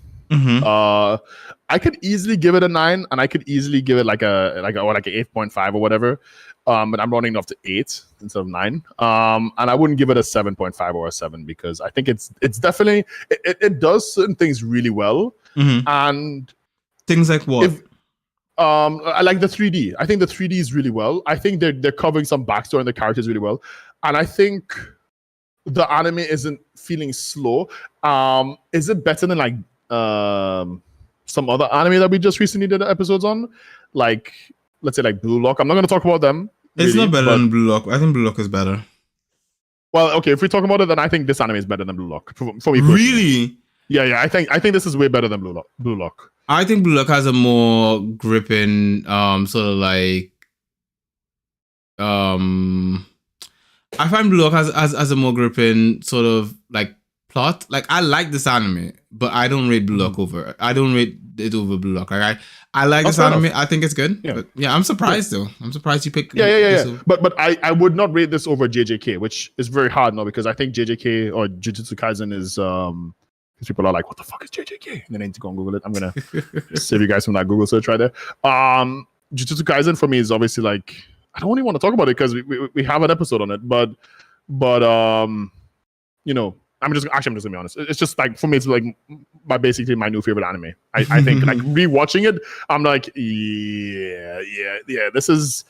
I could easily give it a 9, and I could easily give it like a 8.5 or whatever. But I'm rounding off to 8 instead of 9. And I wouldn't give it a 7.5 or a 7 because I think it's definitely it does certain things really well. And things like what? I like the 3D. I think the 3D is really well. I think they're covering some backstory on the characters really well. And I think the anime isn't feeling slow. Is it better than like some other anime that we just recently did episodes on? Like, let's say like Blue Lock. I'm not going to talk about them. It's really, not better than Blue Lock. I think Blue Lock is better. Well, okay, if we talk about it, then I think this anime is better than Blue Lock. For me personally. Really? Yeah. I think this is way better than Blue Lock. I think Blue Lock has a more gripping, sort of like, I find Blue Lock has a more gripping sort of like plot. Like, I like this anime, but I don't rate Blue Lock over. I don't rate it over Blue Lock. Like, I like That's this fair anime. enough. I think it's good. Yeah. But yeah, I'm surprised though. I'm surprised you picked. Yeah. But I would not rate this over JJK, which is very hard now because I think JJK or Jujutsu Kaisen is because people are like, what the fuck is JJK? And then I need to go and Google it. I'm gonna save you guys from that Google search right there. Jujutsu Kaisen for me is obviously like, I don't really want to talk about it because we have an episode on it, but you know, I'm just gonna be honest. It's just like, for me, it's like basically my new favorite anime. I think like rewatching it, I'm like, yeah, this is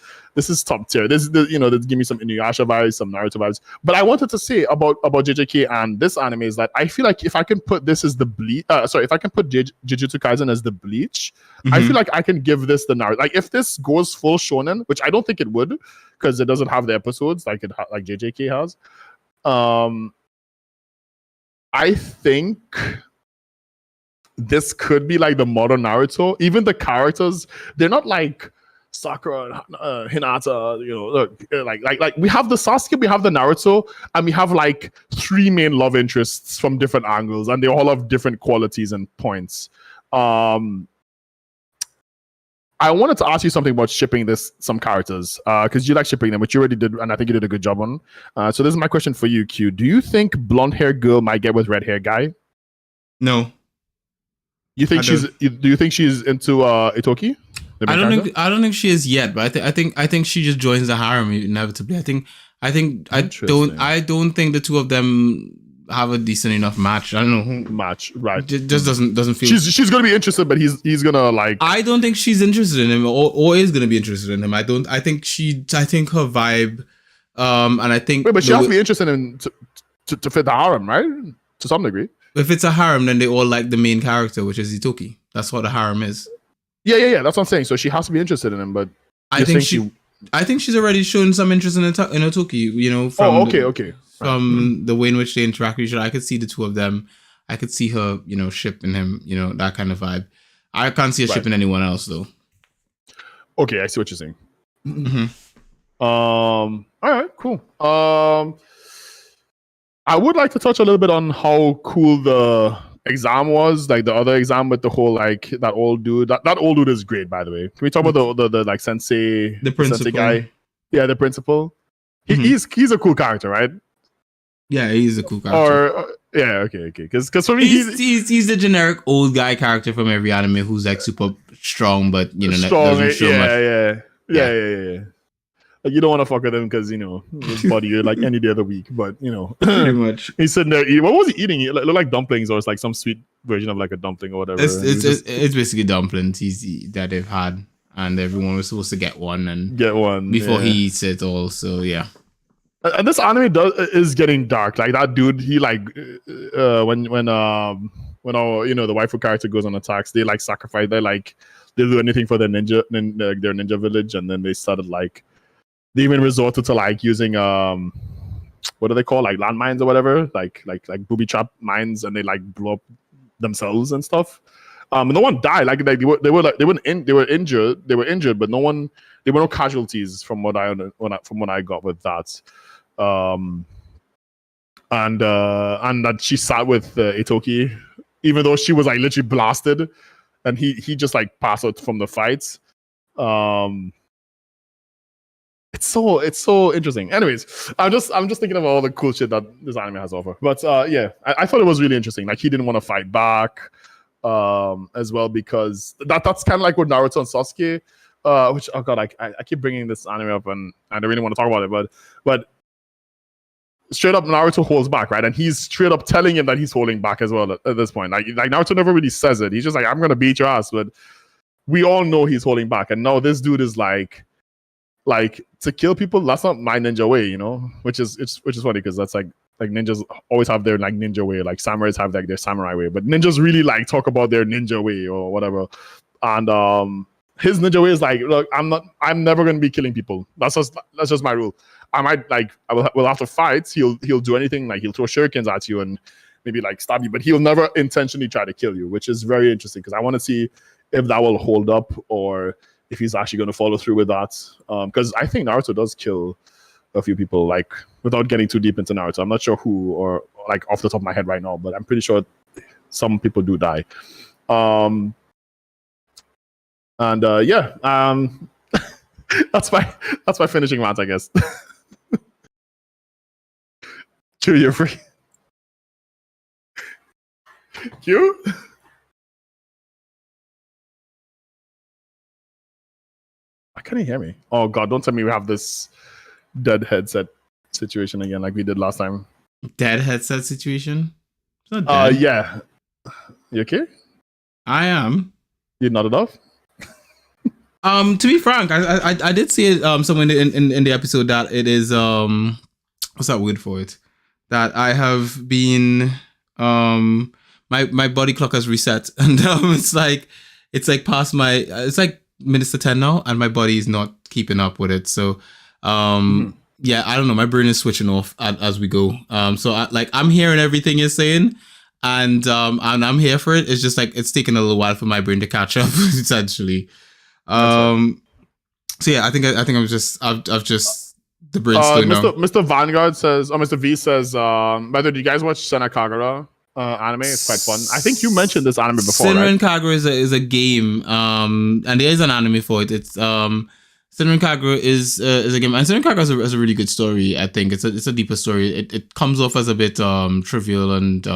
top tier. This give me some Inuyasha vibes, some Naruto vibes. But I wanted to say about JJK and this anime is that I feel like if I can put this as the Bleach, if I can put Jujutsu Kaisen as the Bleach, I feel like I can give this the Naruto. Like if this goes full shonen, which I don't think it would, because it doesn't have the episodes like like JJK has. I think this could be like the modern Naruto. Even the characters, they're not like Sakura and Hinata. You know, like we have the Sasuke, we have the Naruto, and we have like 3 main love interests from different angles, and they all have different qualities and points. I wanted to ask you something about shipping some characters, because you like shipping them, which you already did, and I think you did a good job on. So this is my question for you, Q. Do you think blonde hair girl might get with red hair guy? No. You think do you think she's into Ittoki? I don't think she is yet, but I think she just joins the harem inevitably. I don't think the two of them have a decent enough match. I don't know who match, right? Just doesn't feel. She's gonna be interested, but he's gonna like. I don't think she's interested in him or is gonna be interested in him. I think her vibe, and I think. Wait, but she has to be interested in to fit the harem, right? To some degree. If it's a harem, then they all like the main character, which is Ittoki. That's what a harem is. Yeah. That's what I'm saying. So she has to be interested in him, but I think she's already shown some interest in Ittoki. You know, from from the way in which they interact with each other. I could see the two of them. I could see her, you know, shipping him. You know, that kind of vibe. I can't see her shipping anyone else though. Okay, I see what you're saying. Mm-hmm. All right, cool. I would like to touch a little bit on how cool the exam was, like the other exam with the whole like that old dude. That old dude is great, by the way. Can we talk about the like sensei, the principal sensei guy? Yeah, the principal. He's a cool character, right? Yeah, he's a cool character. Okay. Because for me, he's the generic old guy character from every anime who's like super strong, but you know, doesn't show much. Yeah. Like, you don't want to fuck with him because, you know, his body like any day of the week. But, you know, pretty much. He's sitting there eating. What was he eating? It looked like dumplings, or it's like some sweet version of like a dumpling or whatever. It's basically dumplings that they've had, and everyone was supposed to get one before he eats it all. So yeah. And this anime is getting dark. Like that dude, he like when our, you know, the waifu character goes on attacks, they like sacrifice. They do anything for their ninja village, and then they started like. They even resorted to like using what do they call, like landmines or whatever, like booby trap mines, and they like blow up themselves and stuff. No one died. Like they were injured, but there were no casualties from what I got with that. And that she sat with Ittoki, even though she was like literally blasted, and he just like passed out from the fights. It's so interesting. Anyways, I'm just thinking of all the cool shit that this anime has to offer. But yeah, I thought it was really interesting. Like he didn't want to fight back, as well, because that's kind of like with Naruto and Sasuke. Which, oh god, I keep bringing this anime up, and I don't really want to talk about it, but straight up Naruto holds back, right? And he's straight up telling him that he's holding back as well at this point. Like Naruto never really says it. He's just like, I'm gonna beat your ass, but we all know he's holding back. And now this dude is like to kill people, that's not my ninja way, you know, which is funny because that's like ninjas always have their like ninja way, like samurais have like their samurai way, but ninjas really like talk about their ninja way or whatever. And his ninja way is like, look, I'm never gonna be killing people. That's just my rule. I might we'll have to fight. He'll do anything, like he'll throw shurikens at you and maybe like stab you, but he'll never intentionally try to kill you, which is very interesting because I want to see if that will hold up or if he's actually going to follow through with that, because I think Naruto does kill a few people, like without getting too deep into Naruto. I'm not sure who, or like off the top of my head right now, but I'm pretty sure some people do die. That's my finishing rant, I guess. Chew, you're free. Q? Why can't you hear me? Oh god, don't tell me we have this dead headset situation again like we did last time. Dead headset situation? It's not dead. Yeah. You okay? I am. You nodded off? To be frank, I did see it somewhere in the episode that it is what's that word for it? That I have been my body clock has reset, and it's like past it's like minutes to 10 now, and my body is not keeping up with it. So yeah, I don't know, my brain is switching off as we go. So I'm hearing everything you're saying, and I'm here for it. It's just like it's taking a little while for my brain to catch up essentially. So yeah, I think I've just the brain slowing down. Mr. Vanguard says, or Mr. V says, by the way, do you guys watch Senna Kagura anime? It's quite fun. I think you mentioned this anime before, Senran right? Kagura is a game, and there is an anime for it. It's Senran Kagura is a game, and Senran Kagura is a really good story. I think it's a deeper story. It comes off as a bit trivial and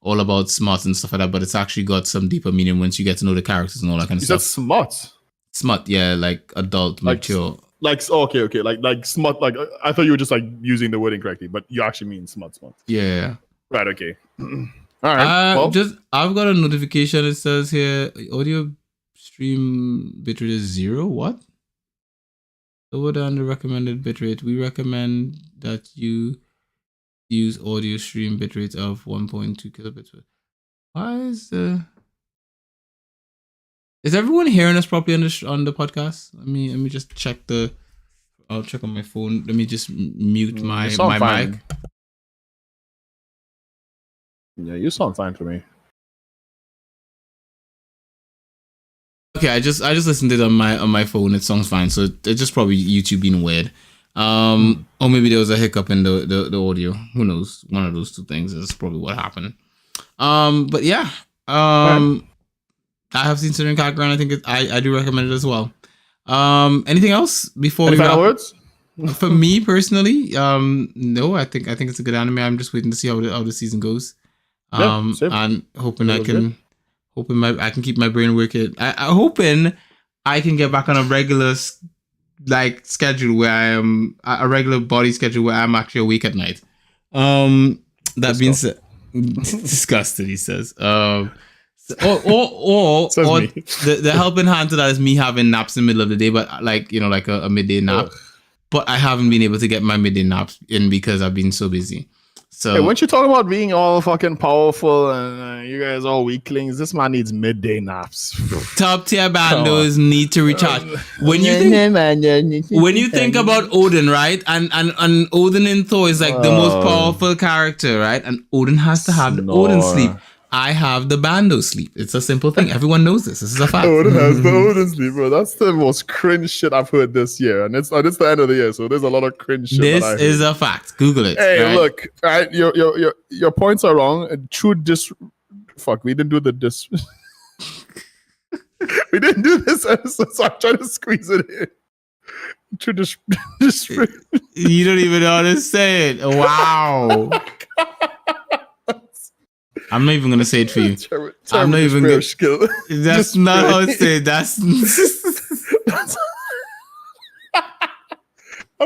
all about smut and stuff like that, but it's actually got some deeper meaning once you get to know the characters and all that kind of stuff. You said smut? Smut, yeah, like adult, mature. Okay, like smut. Like I thought you were just like using the word incorrectly, but you actually mean smut. Yeah. Right. Okay. All right. I've got a notification. It says here audio stream bitrate is 0. What? Lower than the recommended bitrate. We recommend that you use audio stream bitrate of 1.2 kilobits. Why is everyone hearing us properly on the podcast? Let me just check I'll check on my phone. Let me just mute my mic. Yeah, you sound fine for me. Okay, I just listened to it on my phone. It sounds fine. So it's just probably YouTube being weird. Or maybe there was a hiccup in the audio. Who knows? One of those two things is probably what happened. But yeah. I have seen Senran Kagura, and I think I do recommend it as well. Anything else before Any final words? For me personally, no. I think it's a good anime. I'm just waiting to see how the season goes. And hoping I can keep my brain working. Hoping I can get back on a regular schedule where I am a regular body schedule where I'm actually awake at night. That being said, disgusted, he says. Or the helping hand to that is me having naps in the middle of the day, but like a midday nap. But I haven't been able to get my midday naps in because I've been so busy. So hey, weren't you talking about being all fucking powerful and you guys all weaklings? This man needs midday naps. Top tier bandos need to recharge. When you think about Odin, right? And Odin in Thor is like the most powerful character, right? And Odin has to have the Odin sleep. I have the bando sleep. It's a simple thing. Everyone knows this. This is a fact. Odin has the Odin sleep, bro. That's the most cringe shit I've heard this year. And it's the end of the year, so there's a lot of cringe shit. This is a fact. Google it. Hey, right? Look, right? Your points are wrong. We didn't do the we didn't do this episode, so I'm trying to squeeze it in. You don't even know how to say it. Wow. I'm not even gonna say it for you. I'm not even gonna. That's not how to say it. That's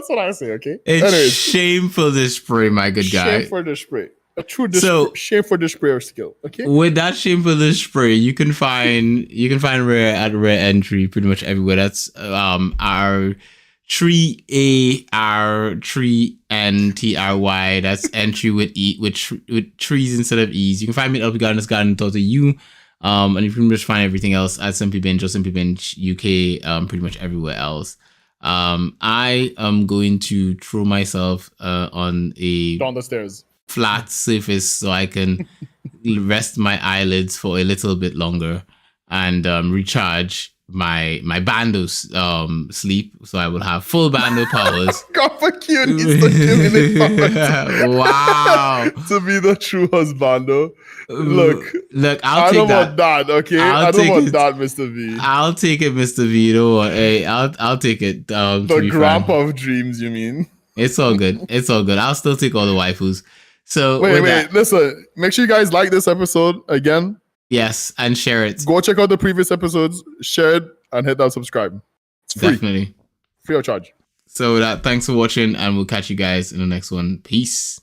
what I say. Okay. It's shameful display, my good guy. Shame for display. A true shame for display skill. Okay. With that shameful display, you can find rare at rare entry pretty much everywhere. That's our 3A R 3NTRY. That's entry with with trees instead of E's. You can find me at Gardeners Garden .eu. And you can pretty much find everything else at Simply Binge or Simply Binge UK, pretty much everywhere else. I am going to throw myself on down the stairs, flat surface so I can rest my eyelids for a little bit longer and recharge. my bandos sleep, so I will have full bando powers. God, fuck you needs to give me the Wow. to be the true husbando. Look, I'll I take don't that. want that. Okay, I don't want that, Mr. V. I'll take it, Mr. V. Don't worry. Hey, I'll take it. The grandpa of dreams, you mean? It's all good. It's all good. I'll still take all the waifus. So wait. Listen, make sure you guys like this episode again. Yes, and share it. Go check out the previous episodes, share it, and hit that subscribe. It's free. Definitely. Free of charge. So thanks for watching, and we'll catch you guys in the next one. Peace.